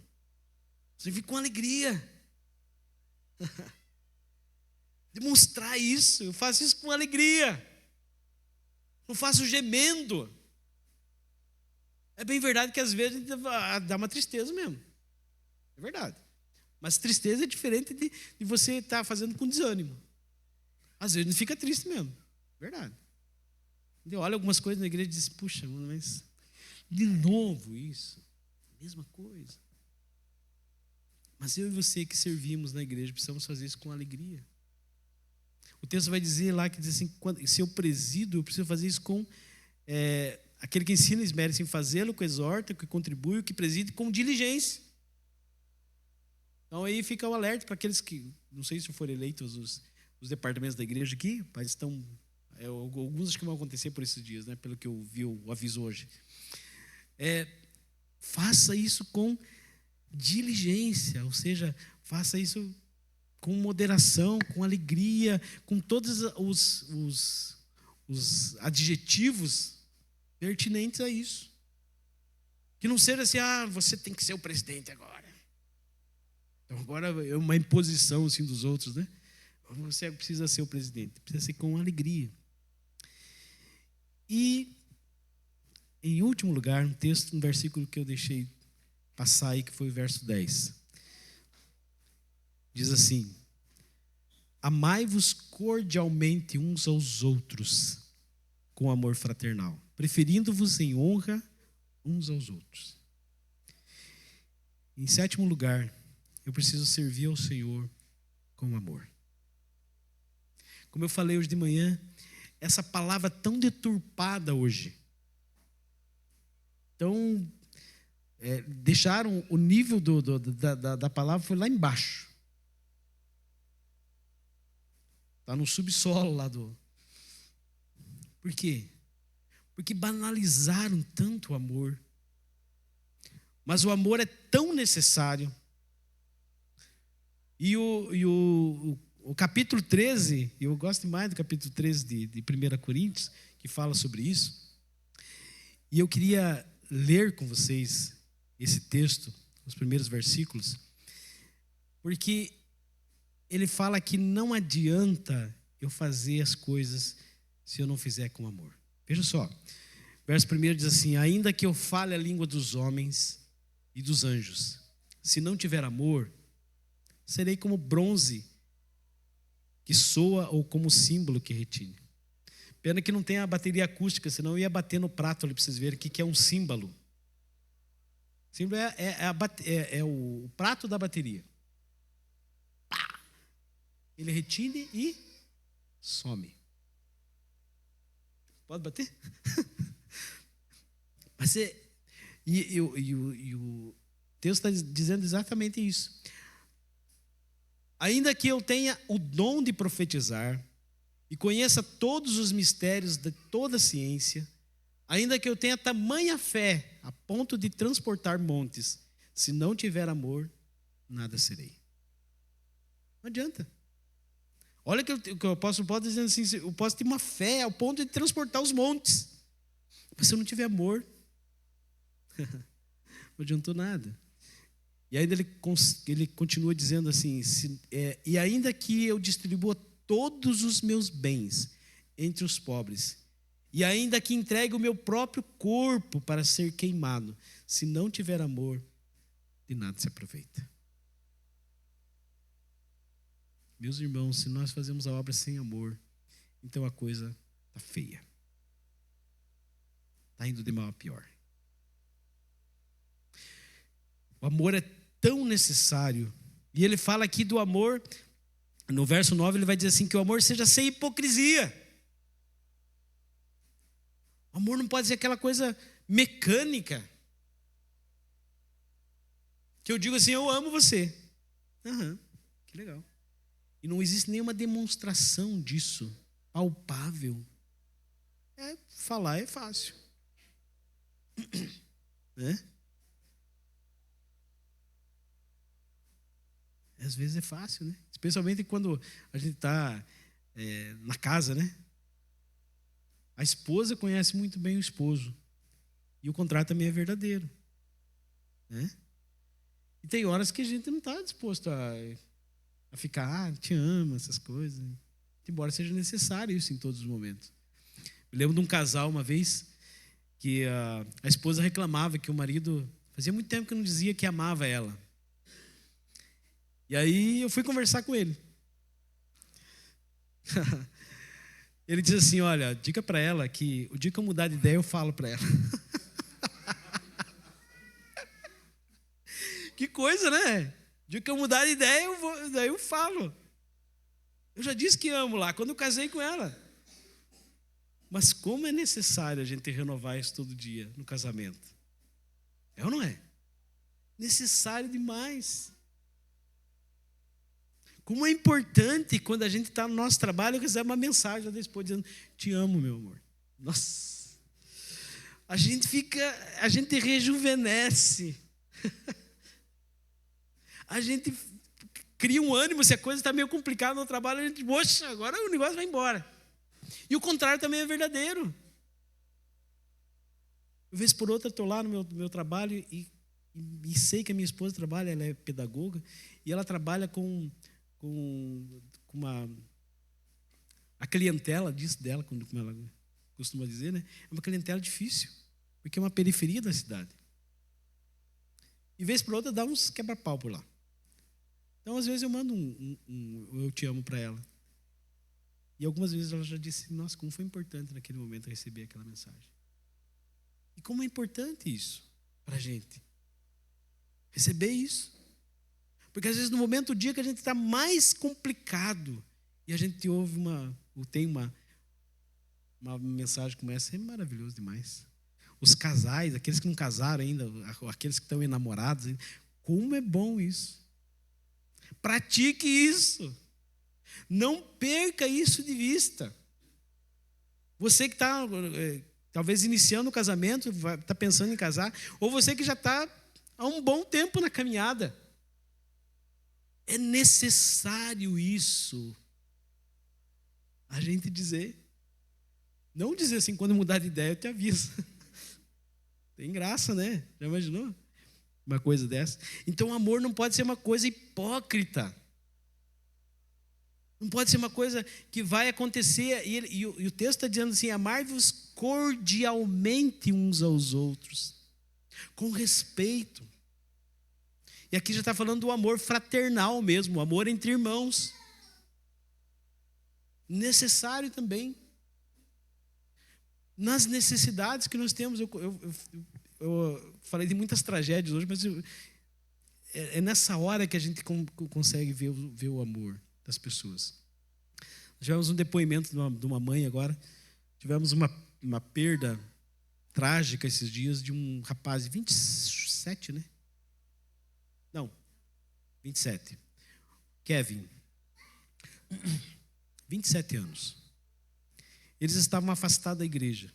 você fica com alegria. Demonstrar isso. Eu faço isso com alegria. Não faço gemendo. É bem verdade que às vezes dá uma tristeza mesmo. É verdade. Mas tristeza é diferente de você estar fazendo com desânimo. Às vezes não fica triste mesmo. Verdade. Eu olho algumas coisas na igreja e diz, puxa, mas de novo isso. Mesma coisa. Mas eu e você que servimos na igreja precisamos fazer isso com alegria. O texto vai dizer lá, que diz assim, se eu presido, eu preciso fazer isso com aquele que ensina, esmere-se em fazê-lo, que exorta, que contribui, que preside com diligência. Então aí fica o alerta para aqueles que, não sei se forem eleitos os departamentos da igreja aqui, mas estão, alguns acho que vão acontecer por esses dias, né, pelo que eu vi o aviso hoje. Faça isso com diligência, ou seja, faça isso com moderação, com alegria, com todos os adjetivos pertinentes a isso. Que não seja assim, você tem que ser o presidente agora. Então agora é uma imposição assim dos outros, né? Você precisa ser o presidente, precisa ser com alegria. E, em último lugar, um versículo que eu deixei passar aí, que foi o verso 10. Diz assim, amai-vos cordialmente uns aos outros com amor fraternal, preferindo-vos em honra uns aos outros. Em sétimo lugar, eu preciso servir ao Senhor com amor. Como eu falei hoje de manhã, essa palavra tão deturpada hoje, deixaram o nível da palavra foi lá embaixo. Está no subsolo lá do... Por quê? Porque banalizaram tanto o amor. Mas o amor é tão necessário. E o capítulo 13, eu gosto mais do capítulo 13 de 1 Coríntios, que fala sobre isso. E eu queria ler com vocês esse texto, os primeiros versículos, porque ele fala que não adianta eu fazer as coisas se eu não fizer com amor. Veja só, verso 1 diz assim, ainda que eu fale a língua dos homens e dos anjos, se não tiver amor, serei como bronze que soa ou como símbolo que retine. Pena que não tem a bateria acústica, senão eu ia bater no prato ali para vocês verem o que é um símbolo. Símbolo é o prato da bateria. Ele retine e some. Pode bater? Mas o texto está dizendo exatamente isso. Ainda que eu tenha o dom de profetizar e conheça todos os mistérios de toda a ciência, ainda que eu tenha tamanha fé a ponto de transportar montes, Se não tiver amor, nada serei. Não adianta. Olha o que o apóstolo Paulo está dizendo assim: eu posso ter uma fé ao ponto de transportar os montes, mas se eu não tiver amor, não adiantou nada. E ainda ele continua dizendo assim: e ainda que eu distribua todos os meus bens entre os pobres, e ainda que entregue o meu próprio corpo para ser queimado, se não tiver amor, de nada se aproveita. Meus irmãos, se nós fazemos a obra sem amor, então a coisa está feia. Está indo de mal a pior. O amor é tão necessário. E ele fala aqui do amor, no verso 9 ele vai dizer assim, que o amor seja sem hipocrisia. O amor não pode ser aquela coisa mecânica. Que eu digo assim, eu amo você. Que legal. E não existe nenhuma demonstração disso, palpável. Falar é fácil. Né? Às vezes é fácil, né? Especialmente quando a gente está na casa, né? A esposa conhece muito bem o esposo. E o contrário também é verdadeiro. Né? E tem horas que a gente não está disposto a ficar, te amo, essas coisas. Embora seja necessário isso em todos os momentos. Eu lembro de um casal uma vez que a esposa reclamava que o marido fazia muito tempo que não dizia que amava ela. E aí eu fui conversar com ele. Ele diz assim, olha, diga para ela que o dia que eu mudar de ideia eu falo para ela. Que coisa, né? O dia que eu mudar de ideia daí eu falo. Eu já disse que amo lá, quando eu casei com ela. Mas como é necessário a gente renovar isso todo dia no casamento? É ou não é? Necessário demais. Como é importante quando a gente está no nosso trabalho e recebe uma mensagem da esposa dizendo, te amo, meu amor. Nossa. A gente rejuvenesce. A gente cria um ânimo, se a coisa está meio complicada no trabalho, a gente, poxa, agora o negócio vai embora. E o contrário também é verdadeiro. Uma vez por outra, estou lá no meu trabalho e sei que a minha esposa trabalha, ela é pedagoga, e ela trabalha com a clientela disso dela, como ela costuma dizer, né? É uma clientela difícil, porque é uma periferia da cidade. E vez por outra dá uns quebra-pau por lá. Então, às vezes eu mando um eu te amo para ela. E algumas vezes ela já disse, nossa, como foi importante naquele momento receber aquela mensagem. E como é importante isso para a gente. Receber isso. Porque às vezes no momento do dia que a gente está mais complicado e a gente ouve tem uma mensagem como essa, é maravilhoso demais. Os casais, aqueles que não casaram ainda, aqueles que estão enamorados, como é bom isso. Pratique isso. Não perca isso de vista. Você que está talvez iniciando o casamento, está pensando em casar, ou você que já está há um bom tempo na caminhada. É necessário isso. A gente dizer. Não dizer assim, quando mudar de ideia eu te aviso. Tem graça, né? Já imaginou? Uma coisa dessa. Então o amor não pode ser uma coisa hipócrita. Não pode ser uma coisa que vai acontecer. E o texto está dizendo assim, amai-vos cordialmente uns aos outros. Com respeito. E aqui já está falando do amor fraternal mesmo, o amor entre irmãos. Necessário também. Nas necessidades que nós temos, eu falei de muitas tragédias hoje, mas é nessa hora que a gente consegue ver o amor das pessoas. Tivemos um depoimento de uma mãe agora, tivemos uma perda trágica esses dias de um rapaz de 27, né? Não, 27. Kevin, 27 anos. Eles estavam afastados da igreja.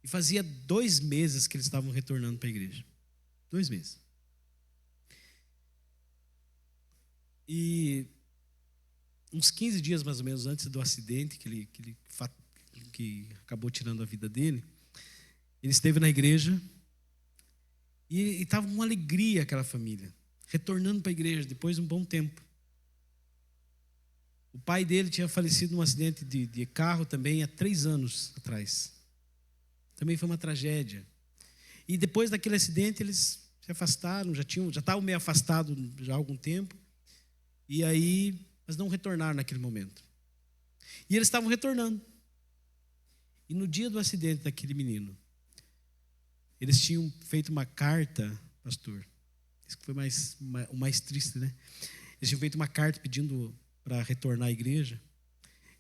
E fazia 2 meses que eles estavam retornando para a igreja. 2 meses. E uns 15 dias mais ou menos antes do acidente que acabou tirando a vida dele, ele esteve na igreja e estava uma alegria aquela família, retornando para a igreja depois de um bom tempo. O pai dele tinha falecido num acidente de carro também há 3 anos atrás. Também foi uma tragédia. E depois daquele acidente eles se afastaram, já estavam meio afastados já há algum tempo. E aí, mas não retornaram naquele momento. E eles estavam retornando. E no dia do acidente daquele menino, eles tinham feito uma carta, pastor. Isso que foi o mais triste, né? Eles tinham feito uma carta pedindo para retornar à igreja.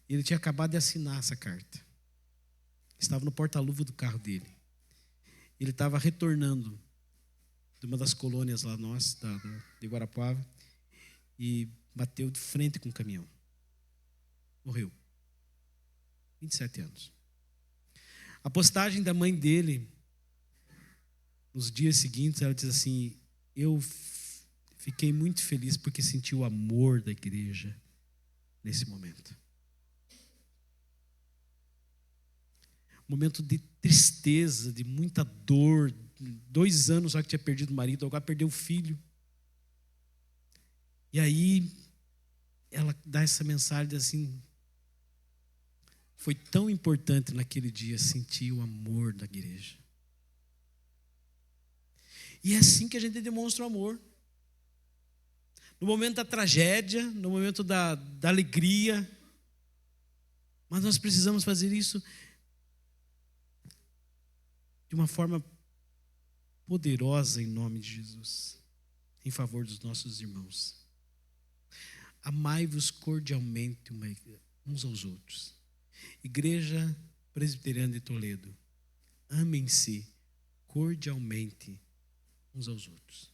E ele tinha acabado de assinar essa carta. Estava no porta-luva do carro dele. Ele estava retornando de uma das colônias lá nossa, de Guarapuava, e bateu de frente com um caminhão. Morreu. 27 anos. A postagem da mãe dele, nos dias seguintes, ela diz assim: eu fiquei muito feliz porque senti o amor da igreja nesse momento. Momento de tristeza, de muita dor. 2 anos só que tinha perdido o marido, agora perdeu o filho. E aí ela dá essa mensagem, diz assim: foi tão importante naquele dia sentir o amor da igreja. E é assim que a gente demonstra o amor. No momento da tragédia, no momento da alegria. Mas nós precisamos fazer isso de uma forma poderosa em nome de Jesus, em favor dos nossos irmãos. Amai-vos cordialmente uns aos outros. Igreja Presbiteriana de Toledo, amem-se cordialmente uns aos outros.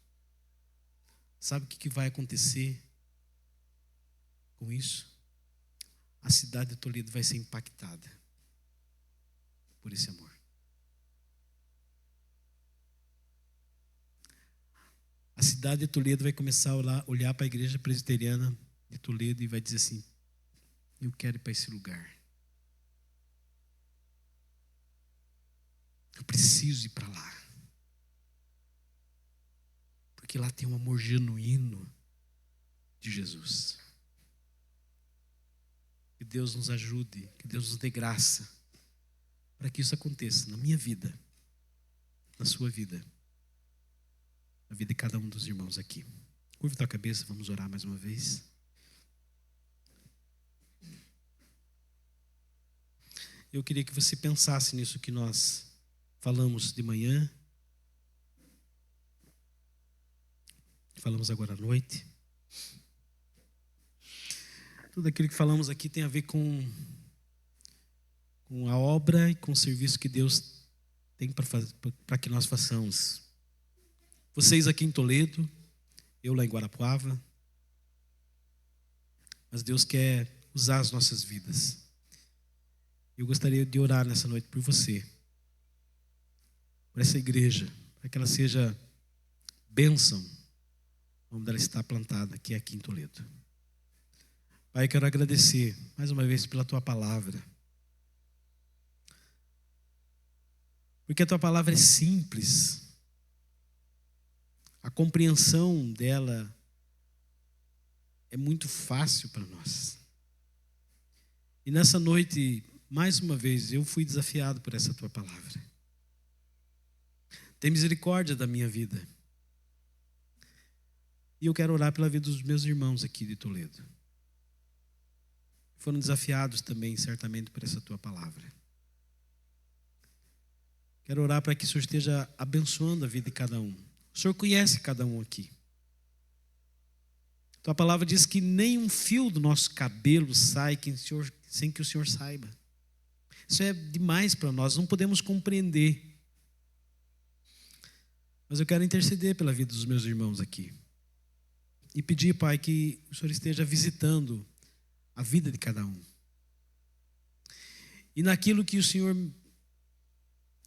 Sabe o que vai acontecer com isso? A cidade de Toledo vai ser impactada por esse amor. A cidade de Toledo vai começar a olhar para a igreja presbiteriana de Toledo e vai dizer assim: eu quero ir para esse lugar. Eu preciso ir para lá. Porque lá tem um amor genuíno de Jesus. Que Deus nos ajude, que Deus nos dê graça para que isso aconteça na minha vida, na sua vida, na vida de cada um dos irmãos aqui. Curva tua cabeça, vamos orar mais uma vez. Eu queria que você pensasse nisso que nós falamos de manhã, falamos agora à noite. Tudo aquilo que falamos aqui tem a ver com a obra e com o serviço que Deus tem para que nós façamos. Vocês aqui em Toledo, eu lá em Guarapuava. Mas Deus quer usar as nossas vidas. Eu gostaria de orar nessa noite por você, por essa igreja, para que ela seja bênção, onde ela está plantada, que é aqui em Toledo. Pai, eu quero agradecer mais uma vez pela Tua palavra. Porque a Tua palavra é simples. A compreensão dela é muito fácil para nós. E nessa noite, mais uma vez, eu fui desafiado por essa Tua palavra. Tem misericórdia da minha vida. E eu quero orar pela vida dos meus irmãos aqui de Toledo. Foram desafiados também, certamente, por essa Tua palavra. Quero orar para que o Senhor esteja abençoando a vida de cada um. O Senhor conhece cada um aqui. Tua palavra diz que nem um fio do nosso cabelo sai sem que o Senhor saiba. Isso é demais para nós, não podemos compreender. Mas eu quero interceder pela vida dos meus irmãos aqui. E pedir, Pai, que o Senhor esteja visitando a vida de cada um. E naquilo que o Senhor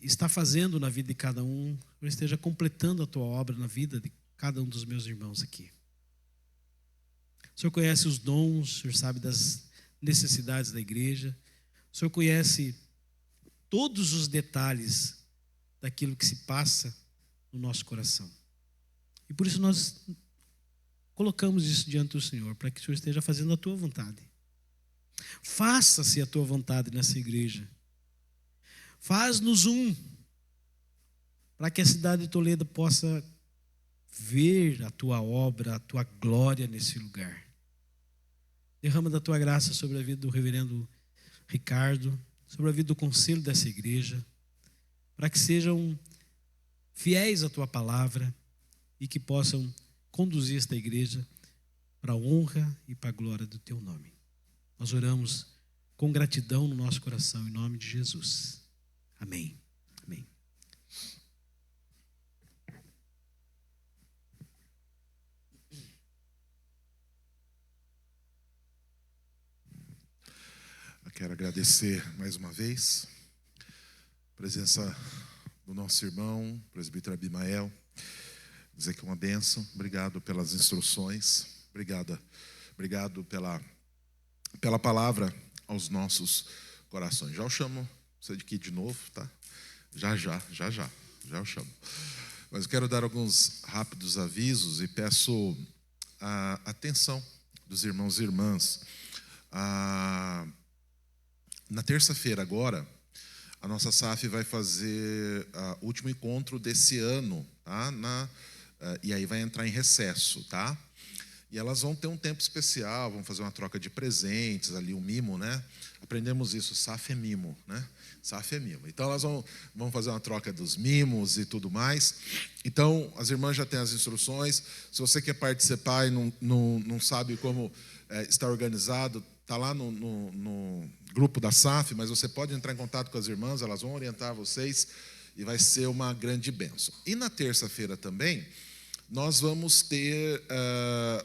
está fazendo na vida de cada um, que o Senhor esteja completando a tua obra na vida de cada um dos meus irmãos aqui. O Senhor conhece os dons, o Senhor sabe das necessidades da igreja, o Senhor conhece todos os detalhes daquilo que se passa no nosso coração. E por isso nós colocamos isso diante do Senhor, para que o Senhor esteja fazendo a tua vontade. Faça-se a tua vontade nessa igreja. Faz-nos um, para que a cidade de Toledo possa ver a tua obra, a tua glória nesse lugar. Derrama da tua graça sobre a vida do reverendo Ricardo, sobre a vida do conselho dessa igreja, para que sejam fiéis à tua palavra e que possam conduzir esta igreja para a honra e para a glória do teu nome. Nós oramos com gratidão no nosso coração, em nome de Jesus. Amém. Amém. Eu quero agradecer mais uma vez a presença do nosso irmão, presbítero Abimael. Dizer que é uma bênção. Obrigado pelas instruções. Obrigado pela palavra aos nossos corações. Já o chamo você de aqui de novo, tá? Já eu chamo. Mas eu quero dar alguns rápidos avisos e peço a atenção dos irmãos e irmãs. Na terça-feira agora, a nossa SAF vai fazer o último encontro desse ano, tá? E aí vai entrar em recesso, tá? E elas vão ter um tempo especial, vão fazer uma troca de presentes ali, um mimo, né? Aprendemos isso, SAF é mimo, né? SAF é mimo. Então elas vão fazer uma troca dos mimos e tudo mais. Então as irmãs já têm as instruções. Se você quer participar e não sabe como está organizado, está lá no grupo da SAF, mas você pode entrar em contato com as irmãs, elas vão orientar vocês e vai ser uma grande bênção. E na terça-feira também, nós vamos ter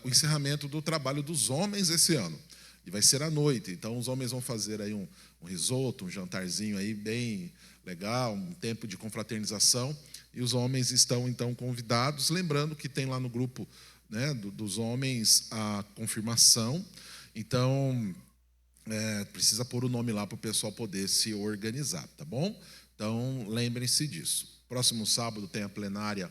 o encerramento do trabalho dos homens esse ano. E vai ser à noite. Então, os homens vão fazer aí um risoto, um jantarzinho aí bem legal, um tempo de confraternização. E os homens estão, então, convidados. Lembrando que tem lá no grupo, né, dos homens a confirmação. Então, precisa pôr o nome lá para o pessoal poder se organizar, tá bom? Então, lembrem-se disso. Próximo sábado tem a plenária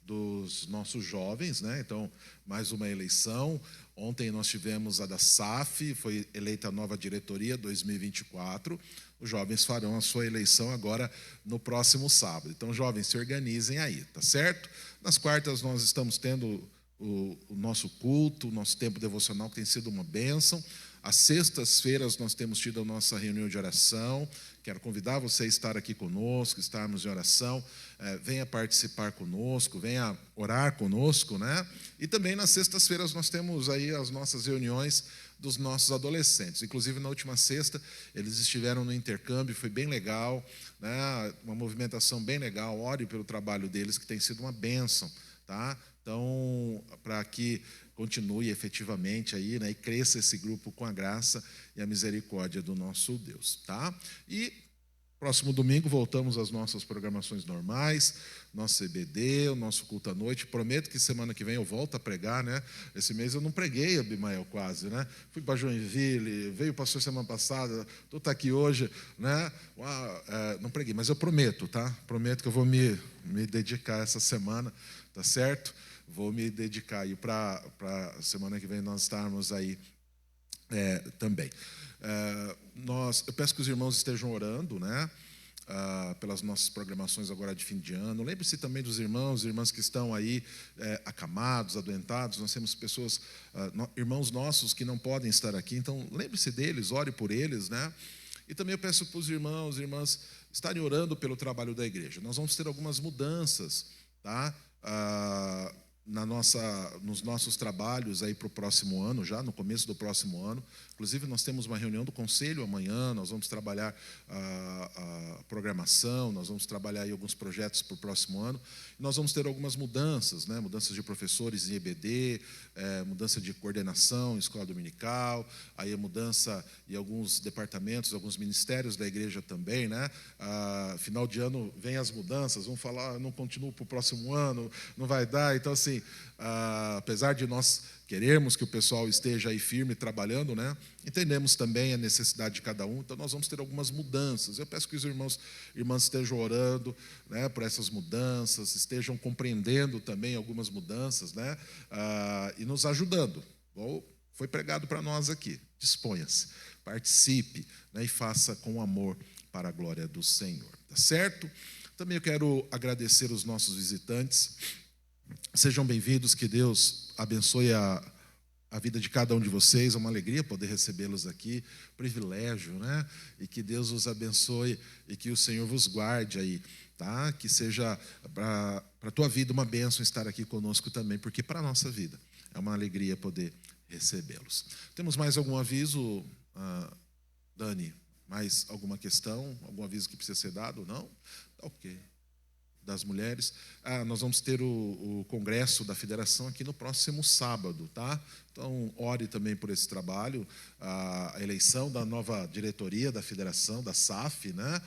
dos nossos jovens, né? Então, mais uma eleição. Ontem nós tivemos a da SAF, foi eleita a nova diretoria 2024. Os jovens farão a sua eleição agora no próximo sábado. Então, jovens, se organizem aí, tá certo? Nas quartas nós estamos tendo o nosso culto, o nosso tempo devocional, que tem sido uma bênção. Às sextas-feiras nós temos tido a nossa reunião de oração. Quero convidar você a estar aqui conosco, estarmos em oração. Venha participar conosco, venha orar conosco, né? E também nas sextas-feiras nós temos aí as nossas reuniões dos nossos adolescentes. Inclusive na última sexta eles estiveram no intercâmbio, foi bem legal, né? Uma movimentação bem legal. Ore pelo trabalho deles, que tem sido uma bênção, tá? Então, para que continue efetivamente aí, né, e cresça esse grupo com a graça e a misericórdia do nosso Deus, tá? E próximo domingo voltamos às nossas programações normais, nosso CBD, o nosso culto à noite. Prometo que semana que vem eu volto a pregar, né? Esse mês eu não preguei, Abimael, quase, né? Fui para Joinville, veio o pastor semana passada, tu está aqui hoje, né? Não preguei, mas eu prometo, tá? Prometo que eu vou me dedicar essa semana, tá certo? Vou me dedicar aí para a semana que vem nós estarmos aí também. Eu peço que os irmãos estejam orando, né? Pelas nossas programações agora de fim de ano. Lembre-se também dos irmãos e irmãs que estão aí acamados, adoentados. Nós temos pessoas, irmãos nossos que não podem estar aqui, então lembre-se deles, ore por eles, né? E também eu peço para os irmãos e irmãs estarem orando pelo trabalho da igreja. Nós vamos ter algumas mudanças, tá? nos nossos trabalhos aí para o próximo ano, já no começo do próximo ano. Inclusive, nós temos uma reunião do conselho amanhã, nós vamos trabalhar a programação, nós vamos trabalhar aí alguns projetos para o próximo ano. E nós vamos ter algumas mudanças, né? Mudanças de professores em EBD, mudança de coordenação em escola dominical, aí a mudança em alguns departamentos, alguns ministérios da igreja também, né? Final de ano vem as mudanças, vão falar, não continuo para o próximo ano, não vai dar. Então, assim, apesar de nós queremos que o pessoal esteja aí firme trabalhando, né? Entendemos também a necessidade de cada um, então nós vamos ter algumas mudanças. Eu peço que os irmãs estejam orando, né, por essas mudanças, estejam compreendendo também algumas mudanças, né, e nos ajudando. Foi pregado para nós aqui. Disponha-se, participe, né, e faça com amor para a glória do Senhor. Tá certo? Também eu quero agradecer os nossos visitantes. Sejam bem-vindos, que Deus abençoe a vida de cada um de vocês. É uma alegria poder recebê-los aqui, privilégio, né? E que Deus os abençoe e que o Senhor vos guarde aí, tá? Que seja para a tua vida uma bênção estar aqui conosco também, porque para a nossa vida é uma alegria poder recebê-los. Temos mais algum aviso, Dani? Mais alguma questão? Algum aviso que precisa ser dado? Não? Tá ok. Das mulheres. Nós vamos ter o congresso da federação aqui no próximo sábado, tá? Então, ore também por esse trabalho, a eleição da nova diretoria da federação, da SAF, né?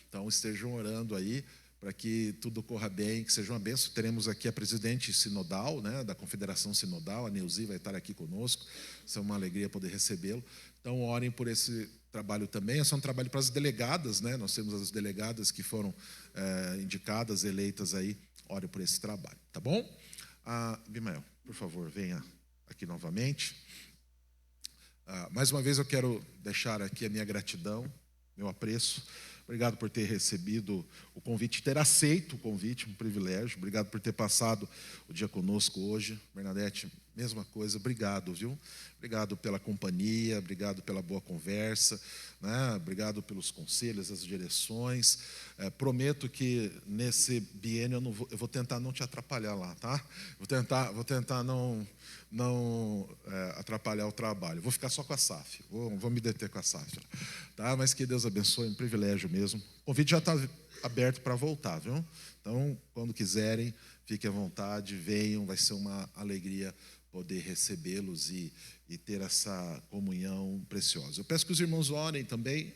Então, estejam orando aí para que tudo corra bem, que seja uma bênção. Teremos aqui a presidente sinodal, né, da Confederação Sinodal, a Neuzi vai estar aqui conosco. Isso é uma alegria poder recebê-lo. Então, orem por esse trabalho também. Esse é um trabalho para as delegadas, né? Nós temos as delegadas que foram indicadas, eleitas aí. Ore por esse trabalho, tá bom? Abimael, por favor, venha aqui novamente. Mais uma vez eu quero deixar aqui a minha gratidão, meu apreço. Obrigado por ter recebido o convite, ter aceito o convite, um privilégio. Obrigado por ter passado o dia conosco hoje. Bernadette, mesma coisa, obrigado, viu? Obrigado pela companhia, obrigado pela boa conversa, né? Obrigado pelos conselhos, as direções. Prometo que nesse biênio eu vou tentar não te atrapalhar lá, tá? Vou tentar não atrapalhar o trabalho. Vou ficar só com a SAF, vou me deter com a SAF, tá? Mas que Deus abençoe, um privilégio mesmo. O convite já está aberto para voltar, viu? Então, quando quiserem, fiquem à vontade, venham, vai ser uma alegria poder recebê-los e ter essa comunhão preciosa. Eu peço que os irmãos orem também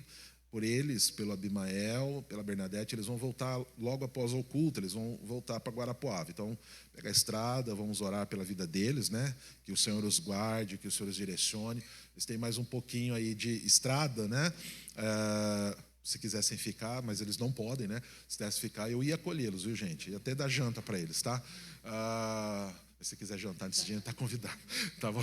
por eles, pelo Abimael, pela Bernadette. Eles vão voltar logo após o culto, eles vão voltar para Guarapuava. Então, pega a estrada, vamos orar pela vida deles, né? Que o Senhor os guarde, que o Senhor os direcione. Eles têm mais um pouquinho aí de estrada, né? Se quisessem ficar, mas eles não podem, né? Se quisessem ficar, eu ia acolhê-los, viu, gente? Ia até dar janta para eles, tá? Se quiser jantar nesse dia, está convidado, tá bom?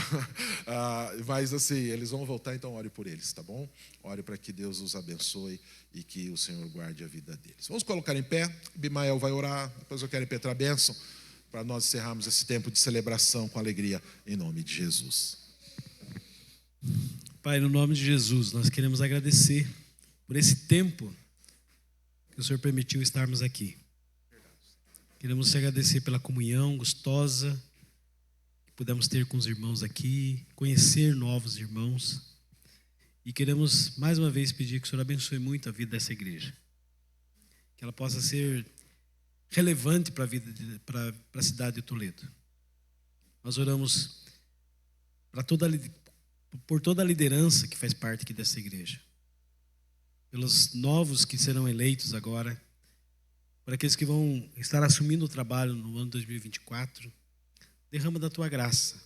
Mas assim, eles vão voltar, então ore por eles, tá bom? Ore para que Deus os abençoe e que o Senhor guarde a vida deles. Vamos colocar em pé, Abimael vai orar, depois eu quero impetrar a bênção, para nós encerrarmos esse tempo de celebração com alegria, em nome de Jesus. Pai, no nome de Jesus, nós queremos agradecer por esse tempo que o Senhor permitiu estarmos aqui. Queremos te agradecer pela comunhão gostosa que pudemos ter com os irmãos aqui, conhecer novos irmãos. E queremos mais uma vez pedir que o Senhor abençoe muito a vida dessa igreja. Que ela possa ser relevante para a vida, para a cidade de Toledo. Nós oramos por toda a liderança que faz parte aqui dessa igreja. Pelos novos que serão eleitos agora, por aqueles que vão estar assumindo o trabalho no ano 2024, derrama da tua graça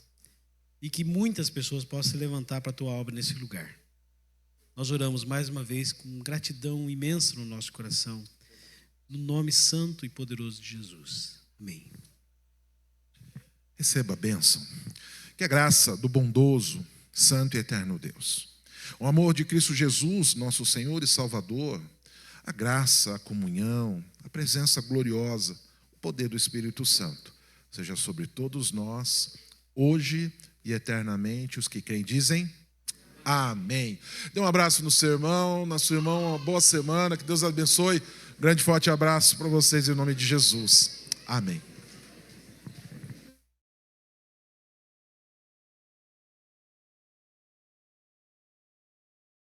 e que muitas pessoas possam se levantar para a tua obra nesse lugar. Nós oramos mais uma vez com gratidão imensa no nosso coração, no nome santo e poderoso de Jesus. Amém. Receba a bênção. Que a graça do bondoso, santo e eterno Deus, o amor de Cristo Jesus, nosso Senhor e Salvador, a graça, a comunhão, a presença gloriosa, o poder do Espírito Santo, seja sobre todos nós, hoje e eternamente. Os que creem dizem amém. Dê um abraço no seu irmão, na sua irmã, uma boa semana, que Deus abençoe. Grande forte abraço para vocês em nome de Jesus. Amém.